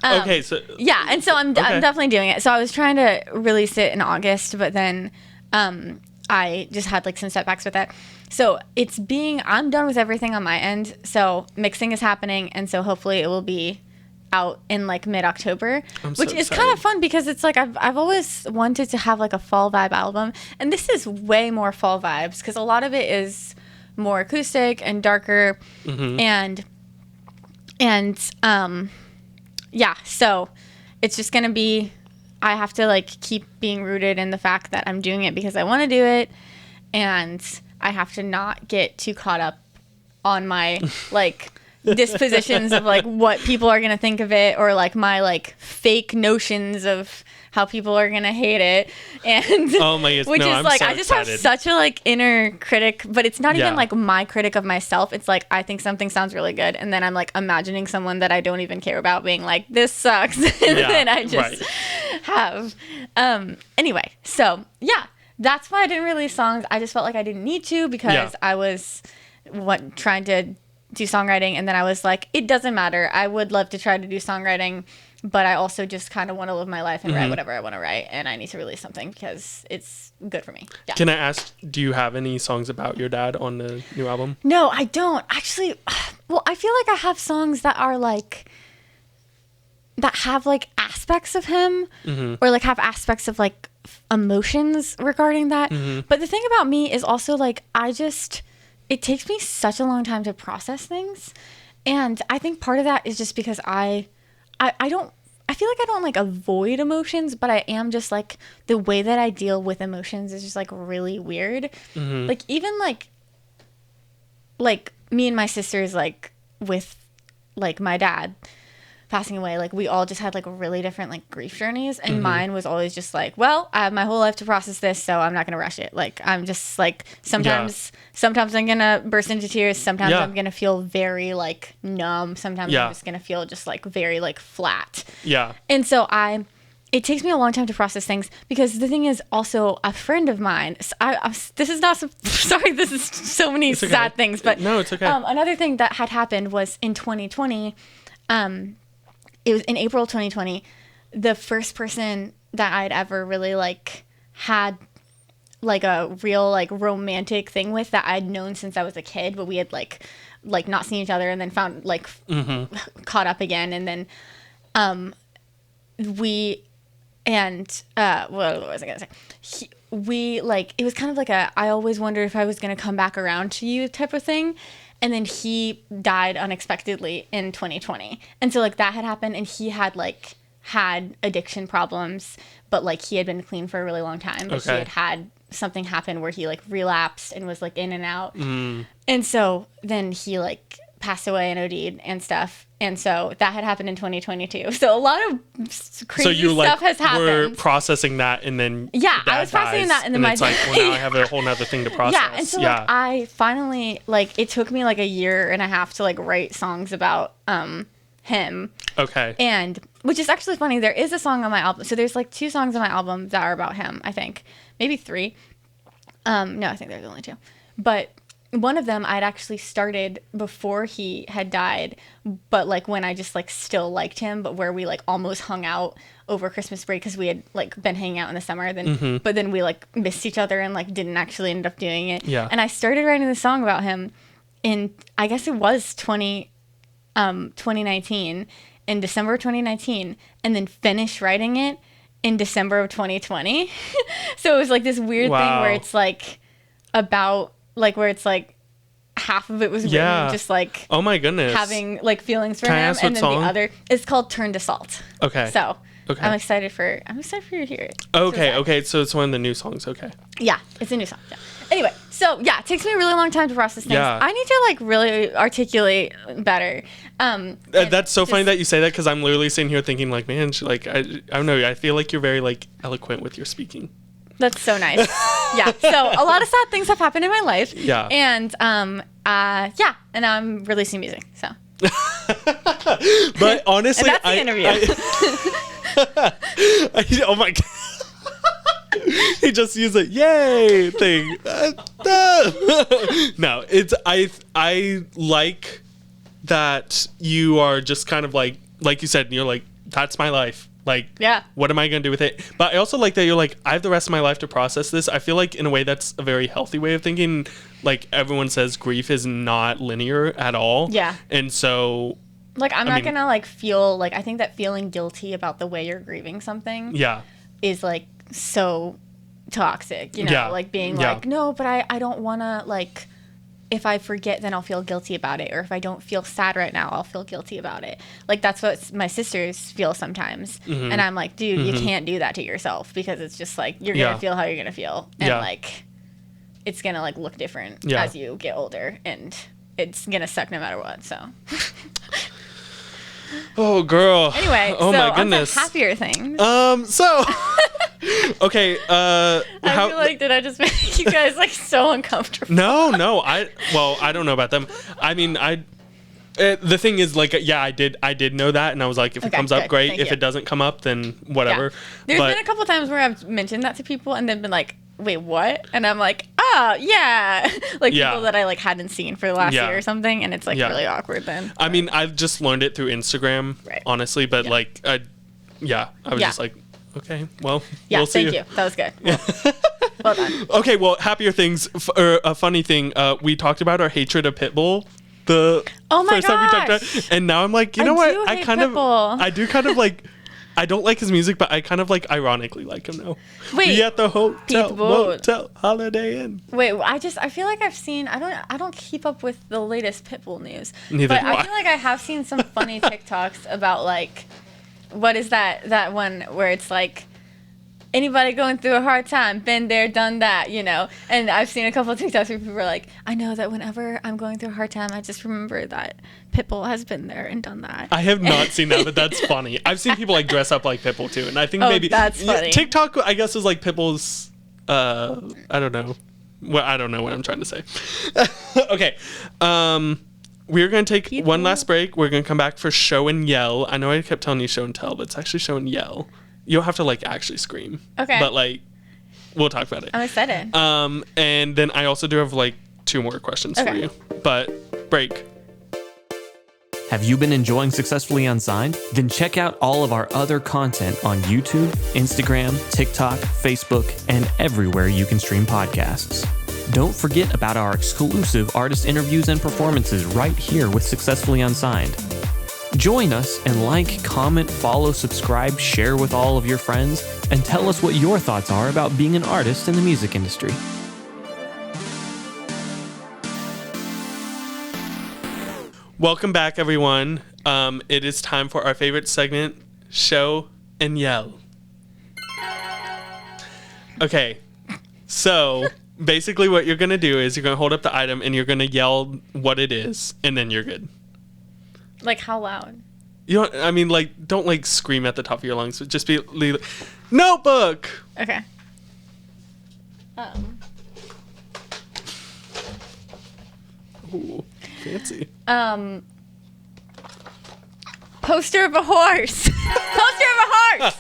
Okay. So yeah. And so I'm definitely doing it. So I was trying to release it in August, but then I just had like some setbacks with that. So I'm done with everything on my end. So mixing is happening. And so hopefully it will be out in like mid-October, which is kind of fun because it's like I've always wanted to have like a fall vibe album, and this is way more fall vibes because a lot of it is more acoustic and darker, and yeah, so it's just gonna be, I have to like keep being rooted in the fact that I'm doing it because I want to do it, and I have to not get too caught up on my like dispositions of like what people are gonna think of it, or like my like fake notions of how people are gonna hate it, and oh my goodness, which is I'm like so I just excited. Have such a like inner critic, but it's not even like my critic of myself. It's like I think something sounds really good, and then I'm like imagining someone that I don't even care about being like, this sucks, and then I just have anyway. So yeah, that's why I didn't release songs. I just felt like I didn't need to because I was trying to do songwriting, and then I was like, it doesn't matter. I would love to try to do songwriting, but I also just kind of want to live my life and write whatever I want to write, and I need to release something because it's good for me. Yeah. Can I ask, do you have any songs about your dad on the new album? No, I don't. Actually, well, I feel like I have songs that are like, that have like aspects of him, or like have aspects of like emotions regarding that. But the thing about me is also like, it takes me such a long time to process things. And I think part of that is just because I feel like I don't like avoid emotions, but I am just like, the way that I deal with emotions is just like really weird. Like even like me and my sisters, like with like my dad passing away, like we all just had like really different like grief journeys, and mine was always just like, well, I have my whole life to process this, so I'm not gonna rush it. Like I'm just like, sometimes I'm gonna burst into tears, sometimes I'm gonna feel very like numb, sometimes I'm just gonna feel just like very like flat. And so it takes me a long time to process things, because the thing is also a friend of mine, this is not sorry, this is so many sad things, but no, it's okay. Another thing that had happened was in 2020, it was in April 2020, the first person that I'd ever really like had like a real like romantic thing with, that I'd known since I was a kid, but we had like not seen each other, and then found like caught up again, and then what was I gonna say? We like, it was kind of like I always wondered if I was gonna come back around to you type of thing. And then he died unexpectedly in 2020. And so like that had happened, and he had like had addiction problems, but like he had been clean for a really long time, but he had something happen where he like relapsed and was like in and out. And so then he like passed away and OD'd and stuff. And so that had happened in 2022. So a lot of crazy stuff has happened. So you were processing that, and then I was processing that, and then my dad, well, now I have a whole nother thing to process. Yeah, and so like I finally, like, it took me like a year and a half to like write songs about him. Okay. And which is actually funny. There is a song on my album. So there's like 2 songs on my album that are about him, I think. Maybe 3. No, I think there's only 2. But one of them I'd actually started before he had died, but like when I just like still liked him, but where we like almost hung out over Christmas break because we had like been hanging out in the summer, then but then we like missed each other and like didn't actually end up doing it. Yeah. And I started writing the song about him in, I guess it was 2019, in December of 2019, and then finished writing it in December of 2020. So it was like this weird thing where it's like about like where it's like half of it was written just like, oh my goodness, having like feelings for Can I him, ask and what then song? the other, it's called Turn to Salt. Okay. So Okay. I'm excited for you to hear it. Okay. So it's one of the new songs. Okay. Yeah, it's a new song. Yeah. Anyway, so yeah, it takes me a really long time to process things. Yeah. I need to like really articulate better. That's so funny that you say that, because I'm literally sitting here thinking like, man, like I don't know, I feel like you're very like eloquent with your speaking. That's so nice. Yeah. So a lot of sad things have happened in my life. Yeah. And yeah, and I'm releasing music. So. But honestly, and that's the interview. Oh my god. He just used a yay thing. No, it's I like that you are just kind of like you said, you're like, that's my life. Like, yeah. What am I going to do with it? But I also like that you're like, I have the rest of my life to process this. I feel like in a way that's a very healthy way of thinking. Like everyone says, grief is not linear at all. Yeah. And so, like, I'm not going to like feel like, I think that feeling guilty about the way you're grieving something is like so toxic, you know, like being like, no, but I don't want to, like, if I forget, then I'll feel guilty about it. Or if I don't feel sad right now, I'll feel guilty about it. Like, that's what my sisters feel sometimes. And I'm like, dude, you can't do that to yourself, because it's just like, you're going to feel how you're going to feel. And like, it's going to like look different as you get older, and it's going to suck no matter what. So. Oh, girl. Anyway, oh so my goodness. On to happier things. So. Okay. I feel like, did I just make you guys like so uncomfortable? No. I don't know about them. I mean, the thing is, like, I did know that, and I was like, if it comes up, great. If it doesn't come up, then whatever. Yeah. There's been a couple times where I've mentioned that to people, and they've been like, wait, what? And I'm like, oh, yeah. Like, people that I like hadn't seen for the last year or something, and it's like really awkward then. I mean, I've just learned it through Instagram, honestly, but like, I was just like, okay, well, we'll see. Thank you. That was good. Well done. Okay, well, happier things, or a funny thing, we talked about our hatred of Pitbull the first time we talked about it, and now I'm like, you know what? I do kind of like, I don't like his music, but I kind of like ironically like him now. Wait, we at the hotel, motel, Holiday Inn. Wait, I feel like I've seen, I don't keep up with the latest Pitbull news. Neither do I. I feel like I have seen some funny TikToks about like, what is that one where it's like, anybody going through a hard time, been there, done that, you know? And I've seen a couple of TikToks where people are like, I know that whenever I'm going through a hard time, I just remember that Pitbull has been there and done that. I have not seen that, but that's funny. I've seen people like dress up like Pitbull too, and I think maybe that's funny. TikTok, I guess, is like Pitbull's. I don't know. Well, I don't know what I'm trying to say. Okay. We're going to take one last break. We're going to come back for Show and Yell. I know I kept telling you Show and Tell, but it's actually Show and Yell. You don't have to like actually scream. Okay. But like, we'll talk about it. I'm excited. And then I also do have like 2 more questions for you. But break. Have you been enjoying Successfully Unsigned? Then check out all of our other content on YouTube, Instagram, TikTok, Facebook, and everywhere you can stream podcasts. Don't forget about our exclusive artist interviews and performances right here with Successfully Unsigned. Join us and like, comment, follow, subscribe, share with all of your friends, and tell us what your thoughts are about being an artist in the music industry. Welcome back, everyone. It is time for our favorite segment, Show and Yell. Okay, so basically what you're going to do is you're going to hold up the item and you're going to yell what it is, and then you're good. Like, how loud? You don't, I mean, like, don't like scream at the top of your lungs. Just be notebook. Okay. Ooh, fancy. Poster of a horse. Poster of a horse.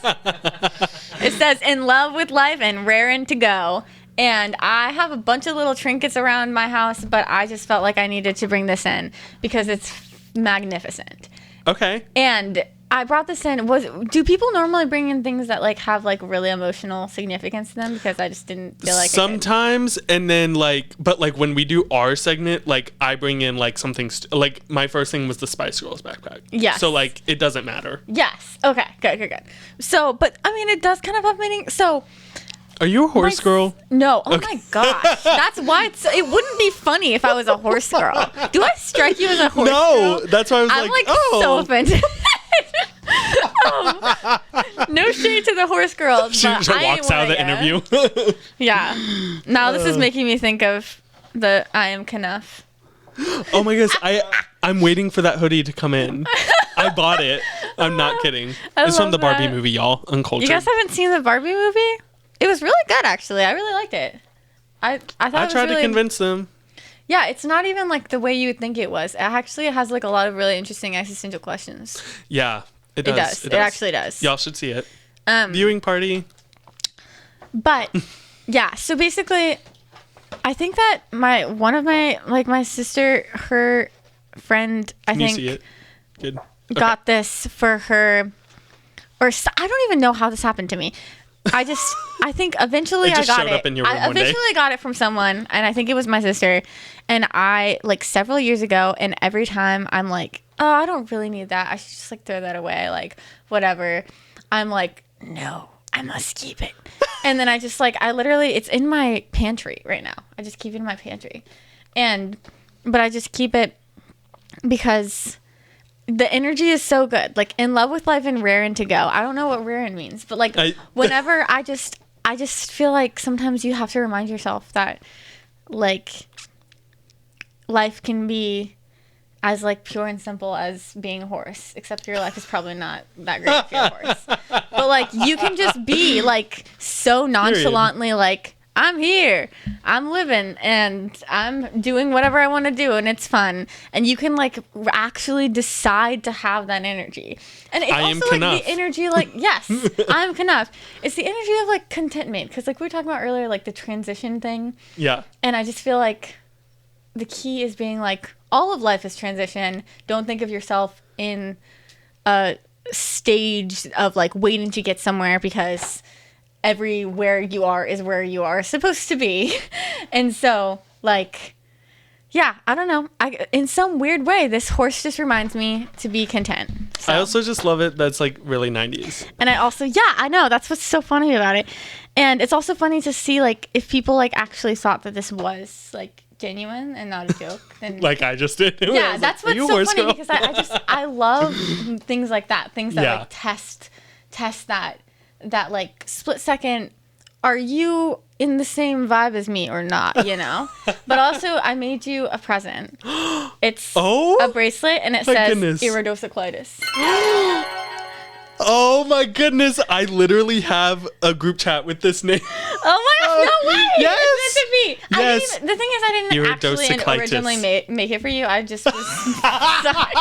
It says, in love with life and raring to go. And I have a bunch of little trinkets around my house, but I just felt like I needed to bring this in because it's magnificent. Okay. And I brought this in. Do people normally bring in things that like have like really emotional significance to them? Because I just didn't feel like sometimes, and then but when we do our segment, like I bring in like something like my first thing was the Spice Girls backpack. Yes. So like it doesn't matter. Yes. Okay. Good. So, but I mean, it does kind of have meaning. So. Are you a horse girl? No. Oh my gosh. That's why it wouldn't be funny if I was a horse girl. Do I strike you as a horse girl? No. That's why I was I'm like so offended. No shade to the horse girls. She walks out of the interview. Yeah. Now this is making me think of the I Am Knuff. Oh my gosh. I'm waiting for that hoodie to come in. I bought it. I'm not kidding. It's from the Barbie movie, y'all. Uncultured. You guys haven't seen the Barbie movie? It was really good, actually. I really liked it. I thought I tried to convince them. Yeah, it's not even like the way you would think it was. It actually has like a lot of really interesting existential questions. Yeah, it does. It actually does. Y'all should see it. Viewing party. But yeah, so basically, I think that my sister, her friend, Can you see it? Good. Got this for her, I don't even know how this happened to me. I think eventually it just I got showed up in your room I one day. eventually got it from someone, and I think it was my sister. And I, like, several years ago, and every time I'm like, oh, I don't really need that. I should just, like, throw that away, like, whatever. I'm like, no, I must keep it. And then I just, like, it's in my pantry right now. I just keep it in my pantry. But I just keep it because the energy is so good. Like, in love with life and raring to go. I don't know what raring means, but like whenever I just feel like sometimes you have to remind yourself that like life can be as like pure and simple as being a horse, except your life is probably not that great if you're a horse. But like you can just be like so nonchalantly like, I'm here, I'm living, and I'm doing whatever I want to do, and it's fun. And you can like actually decide to have that energy. And it's also like the energy, like, yes, I'm Knuff. It's the energy of like contentment, because like we were talking about earlier, like the transition thing. Yeah. And I just feel like the key is being like, all of life is transition. Don't think of yourself in a stage of like waiting to get somewhere, because everywhere you are is where you are supposed to be. And so like, yeah, I don't know. In some weird way, this horse just reminds me to be content. So. I also just love it. That's like really 90s. And I also, yeah, I know. That's what's so funny about it. And it's also funny to see like if people like actually thought that this was like genuine and not a joke. Then like I just did. Yeah, that's what's so funny girl? Because I love things like that. Things that like test that like split second, are you in the same vibe as me or not, you know? But also I made you a present. It's a bracelet, and it says iridociclitis. Oh my goodness, I literally have a group chat with this name. Oh my gosh, no way! Yes! It's meant to be. Yes. I mean, the thing is, I didn't actually originally make it for you. I just was sorry.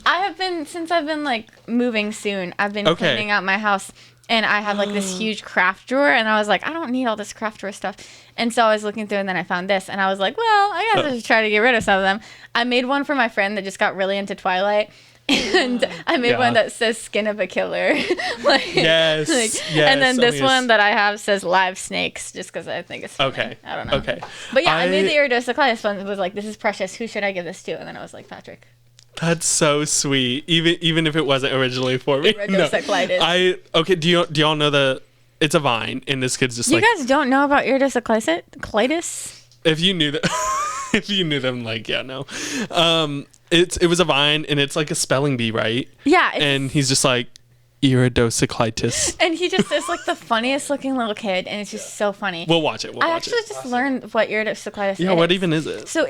I have been, since I've been like moving soon, I've been cleaning out my house, and I have like this huge craft drawer, and I was like, I don't need all this craft drawer stuff. And so I was looking through, and then I found this, and I was like, well, I guess I should try to get rid of some of them. I made one for my friend that just got really into Twilight. And I made one that says "Skin of a Killer." Yes. And then this one that I have says "Live Snakes," just because I think it's funny. Okay. I don't know. Okay. But yeah, I made the iridociclitis one. It was like, this is precious. Who should I give this to? And then I was like, Patrick. That's so sweet. Even if it wasn't originally for me. Iridociclitis. Okay. Do y'all know it's a vine, and this kid's just you guys don't know about iridociclitis? If you knew that. If you knew them, like, yeah, no. It was a vine, and it's like a spelling bee, right? Yeah. And he's just like, iridociclitis. And he just is like the funniest looking little kid, and it's just so funny. We'll watch it. I actually just learned what iridociclitis is. Yeah, what even is it? So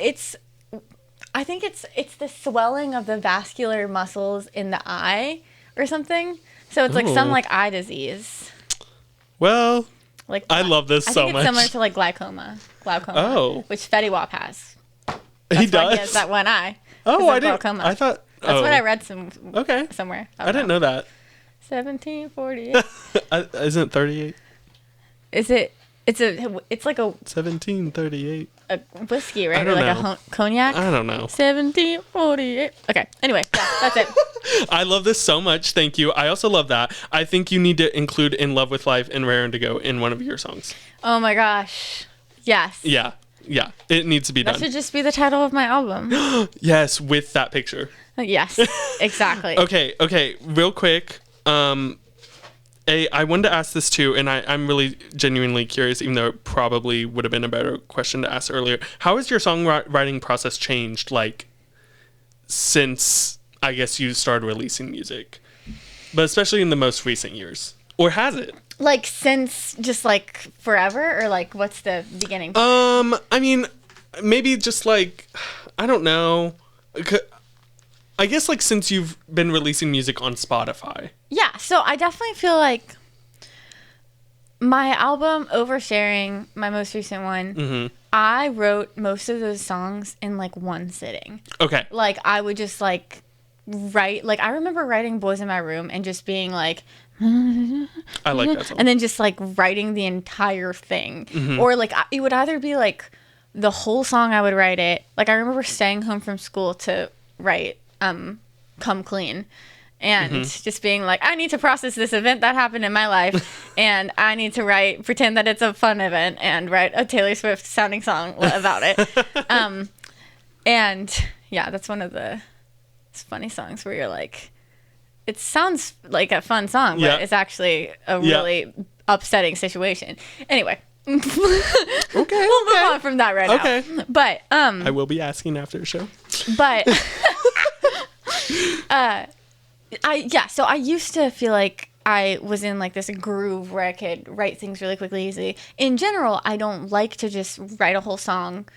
I think it's the swelling of the vascular muscles in the eye or something. So it's like some like eye disease. Well, like I love this so much. I think it's similar to like glaucoma. Which Fetty Wap has. He does? He has that one eye. Oh, I didn't. Glaucoma. I thought. That's what I read somewhere. I didn't know that. 1748. Isn't it 38? It's like a 1738. a whiskey, right? I don't or like know. a cognac. I don't know. 1748. Okay. Anyway, yeah, that's it. I love this so much. Thank you. I also love that. I think you need to include In Love with Life and Rare Indigo in one of your songs. Oh my gosh. Yes. Yeah. Yeah. It needs to be That done. should just be the title of my album. Yes, with that picture. Yes. Exactly. Okay. Real quick. I wanted to ask this too, and I'm really genuinely curious, even though it probably would have been a better question to ask earlier. How has your songwriting process changed, like, since, I guess, you started releasing music? But especially in the most recent years. Or has it? Like, since just, like, forever? Or, like, what's the beginning? I mean, maybe just, like, I don't know. I guess, like, since you've been releasing music on Spotify. Yeah, so I definitely feel like my album, Oversharing, my most recent one, I wrote most of those songs in, like, one sitting. Okay. Like, I would just, like, write. Like, I remember writing Boys in My Room and just being, like... I like that song. And then just, like, writing the entire thing. Or, like, it would either be, like, the whole song I would write it. Like, I remember staying home from school to write Come Clean. And just being like, I need to process this event that happened in my life, and I need to pretend that it's a fun event, and write a Taylor Swift sounding song about it. And yeah, that's one of the funny songs where you're like, it sounds like a fun song, but it's actually a really upsetting situation. Anyway. We'll move on from that right now. But I will be asking after the show. But so I used to feel like I was in like this groove where I could write things really quickly, easily. In general, I don't like to just write a whole song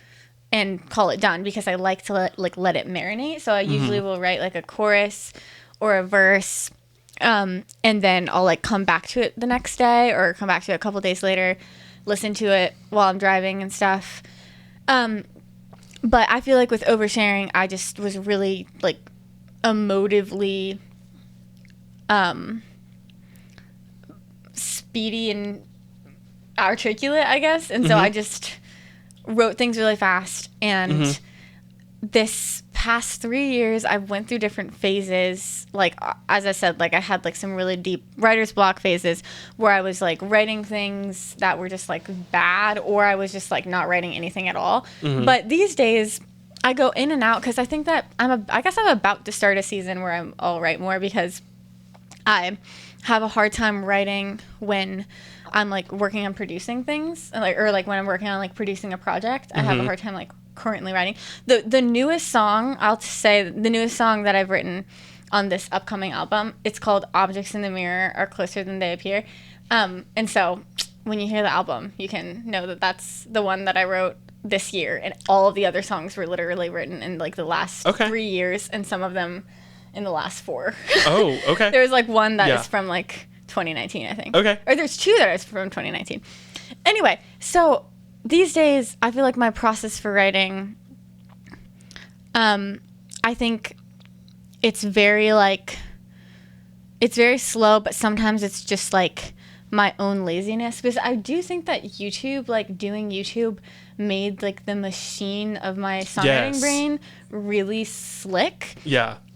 and call it done, because I like to let it marinate. So I usually will write like a chorus or a verse, and then I'll like come back to it the next day, or come back to it a couple days later, listen to it while I'm driving and stuff. But I feel like with Oversharing, I just was really like emotively speedy and articulate, I guess. And so I just wrote things really fast. And this past 3 years, I went through different phases. Like, as I said, like I had like some really deep writer's block phases where I was like writing things that were just like bad, or I was just like not writing anything at all. But these days I go in and out, because I think that I guess I'm about to start a season where I'll write more, because I have a hard time writing when I'm like working on producing things, or like when I'm working on like producing a project. I have a hard time like currently writing. The newest song, I'll say the newest song that I've written on this upcoming album, it's called Objects in the Mirror Are Closer Than They Appear. And so when you hear the album, you can know that that's the one that I wrote this year, and all of the other songs were literally written in like the last 3 years, and some of them in the last 4. Oh, okay. There was like one that is from like 2019, I think. Okay. Or there's 2 that is from 2019. Anyway, so these days I feel like my process for writing, I think it's very slow, but sometimes it's just like my own laziness, because I do think that YouTube, like doing YouTube, made like the machine of my songwriting brain really slick.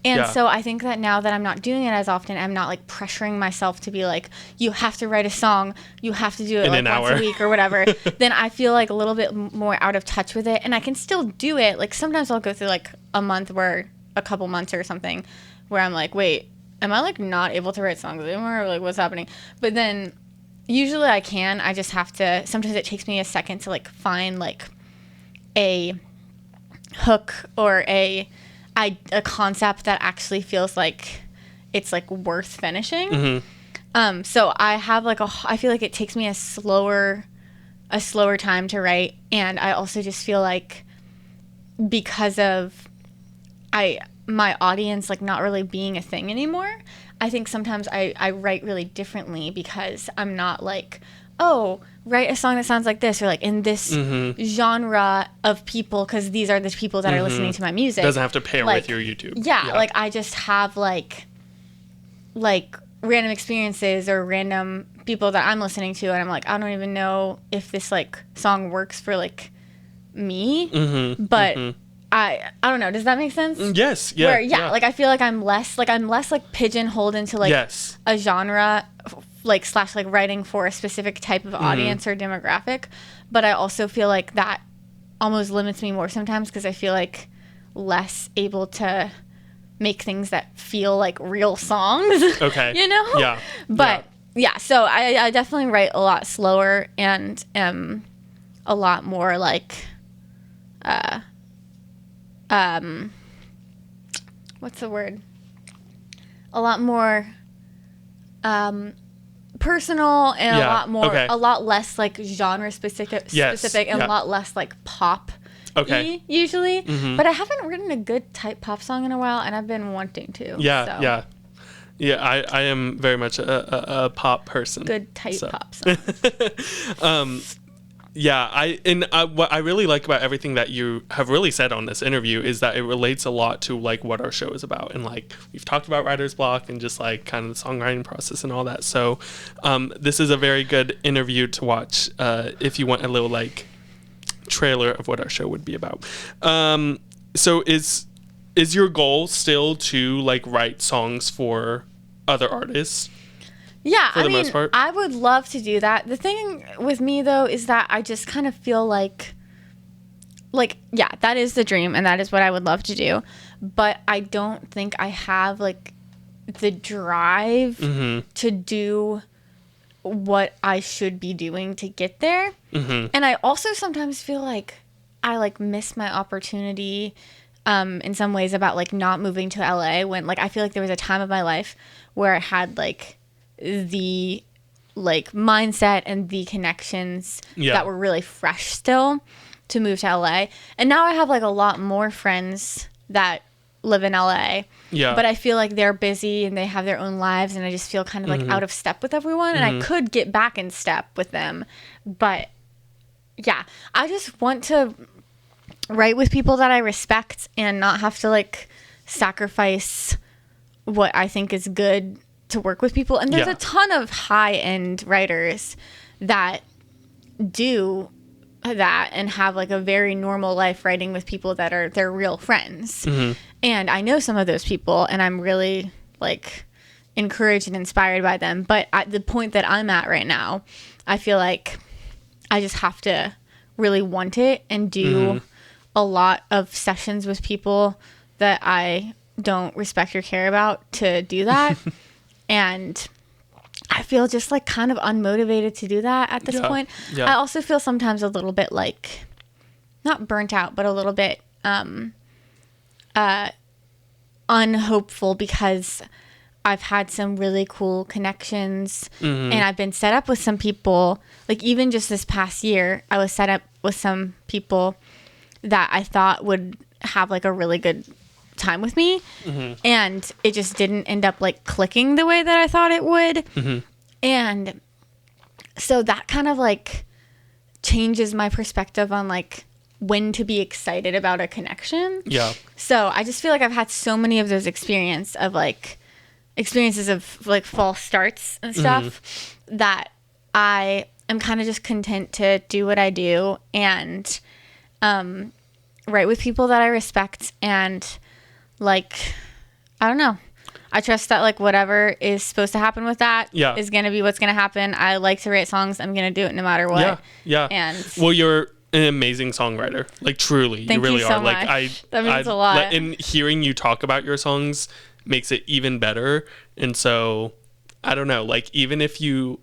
And so I think that now that I'm not doing it as often, I'm not like pressuring myself to be like, you have to write a song, you have to do it like once a week or whatever. Then I feel like a little bit more out of touch with it, and I can still do it. Like sometimes I'll go through like a couple months or something where I'm like, wait, am I like not able to write songs anymore, or like what's happening? But then usually I can. I just have to. Sometimes it takes me a second to like find like a hook or a concept that actually feels like it's like worth finishing. So I have like I feel like it takes me a slower time to write, and I also just feel like because of my audience like not really being a thing anymore, I think sometimes I write really differently, because I'm not like, oh, write a song that sounds like this, or like in this genre of people, because these are the people that are listening to my music. Doesn't have to pair like, with your YouTube. Yeah, like I just have like random experiences or random people that I'm listening to, and I'm like, I don't even know if this like song works for like me, but I don't know. Does that make sense? Yes. Yeah. Where like I feel like I'm less like pigeonholed into like a genre, like / like writing for a specific type of audience or demographic, but I also feel like that almost limits me more sometimes because I feel like less able to make things that feel like real songs. Okay. You know? Yeah. But so I definitely write a lot slower and am a lot more like what's the word? A lot more personal and a lot less like genre specific and a lot less like pop usually. But I haven't written a good type pop song in a while, and I've been wanting to. I am very much a pop person. Good type pop song. What I really like about everything that you have really said on this interview is that it relates a lot to like what our show is about, and like we've talked about writer's block and just like kind of the songwriting process and all that. So this is a very good interview to watch if you want a little like trailer of what our show would be about. So is your goal still to like write songs for other artists? Yeah, for the most part? I would love to do that. The thing with me, though, is that I just kind of feel like, that is the dream, and that is what I would love to do. But I don't think I have, like, the drive to do what I should be doing to get there. And I also sometimes feel like I, like, miss my opportunity in some ways about, like, not moving to LA when, like, I feel like there was a time of my life where I had, like, the like mindset and the connections that were really fresh still to move to LA. And now I have like a lot more friends that live in LA. Yeah. But I feel like they're busy and they have their own lives, and I just feel kind of like out of step with everyone, and I could get back in step with them. But yeah, I just want to write with people that I respect and not have to like sacrifice what I think is good to work with people. And there's a ton of high-end writers that do that and have like a very normal life writing with people that are their real friends. And I know some of those people, and I'm really like encouraged and inspired by them. But at the point that I'm at right now, I feel like I just have to really want it and do a lot of sessions with people that I don't respect or care about to do that. And I feel just like kind of unmotivated to do that at this point. I also feel sometimes a little bit like not burnt out, but a little bit unhopeful because I've had some really cool connections and I've been set up with some people. Like even just this past year, I was set up with some people that I thought would have like a really good time with me, and it just didn't end up like clicking the way that I thought it would. And so that kind of like changes my perspective on like when to be excited about a connection. So I just feel like I've had so many of those experiences of like false starts and stuff that I am kind of just content to do what I do and write with people that I respect, and like, I don't know. I trust that like whatever is supposed to happen with that is going to be what's going to happen. I like to write songs. I'm going to do it no matter what. And well, you're an amazing songwriter. Like truly, you really so are. Much. Like that means a lot. And hearing you talk about your songs makes it even better. And so I don't know, like even if you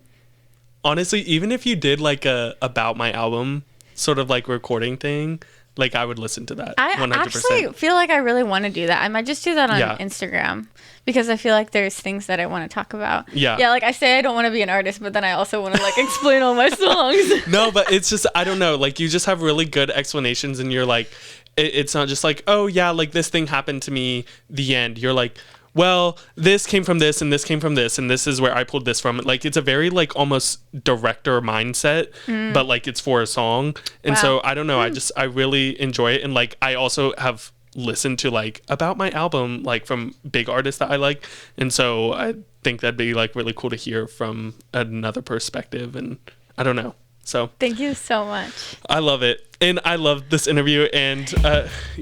did like a about my album sort of like recording thing, like I would listen to that. 100%. I actually feel like I really want to do that. I might just do that on Instagram because I feel like there's things that I want to talk about. Yeah, like I say I don't want to be an artist, but then I also want to like explain all my songs. No, but it's just, I don't know, like you just have really good explanations, and you're like, it's not just like, oh yeah, like this thing happened to me, the end. You're like, well, this came from this and this came from this and this is where I pulled this from. Like it's a very like almost director mindset, but like it's for a song. And so I don't know, I really enjoy it. And like I also have listen to like about my album like from big artists that I like, and so I think that'd be like really cool to hear from another perspective, and I don't know. So thank you so much. I love it, and I love this interview, and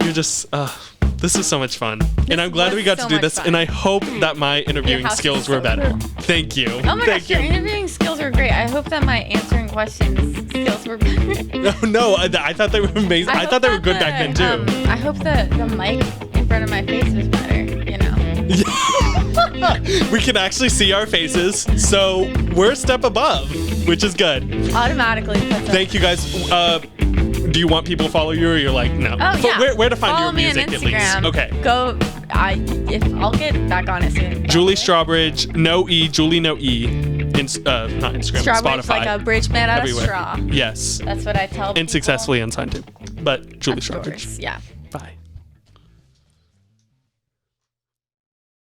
you're just this is so much fun, and I'm glad we got to do this, and I hope that my interviewing skills were better. Thank you. Oh my gosh, your interviewing skills were great. I hope that my answering questions skills were better. No, I thought they were amazing. I thought they were good back then too. I hope that the mic in front of my face was better, you know. We can actually see our faces, so we're a step above, which is good. Automatically. Thank you guys. Do you want people to follow you, or you're like, no? Oh, yeah. Where to find follow your music me on at Instagram. least? Okay. I'll get back on it soon. Juli Strawbridge, no E, Juli no E. Not Instagram, Strawbridge, Spotify. like a bridge made out everywhere. of straw. Yes. That's what I tell people. And successfully Unsigned too. But Juli Strawbridge. Yeah. Bye.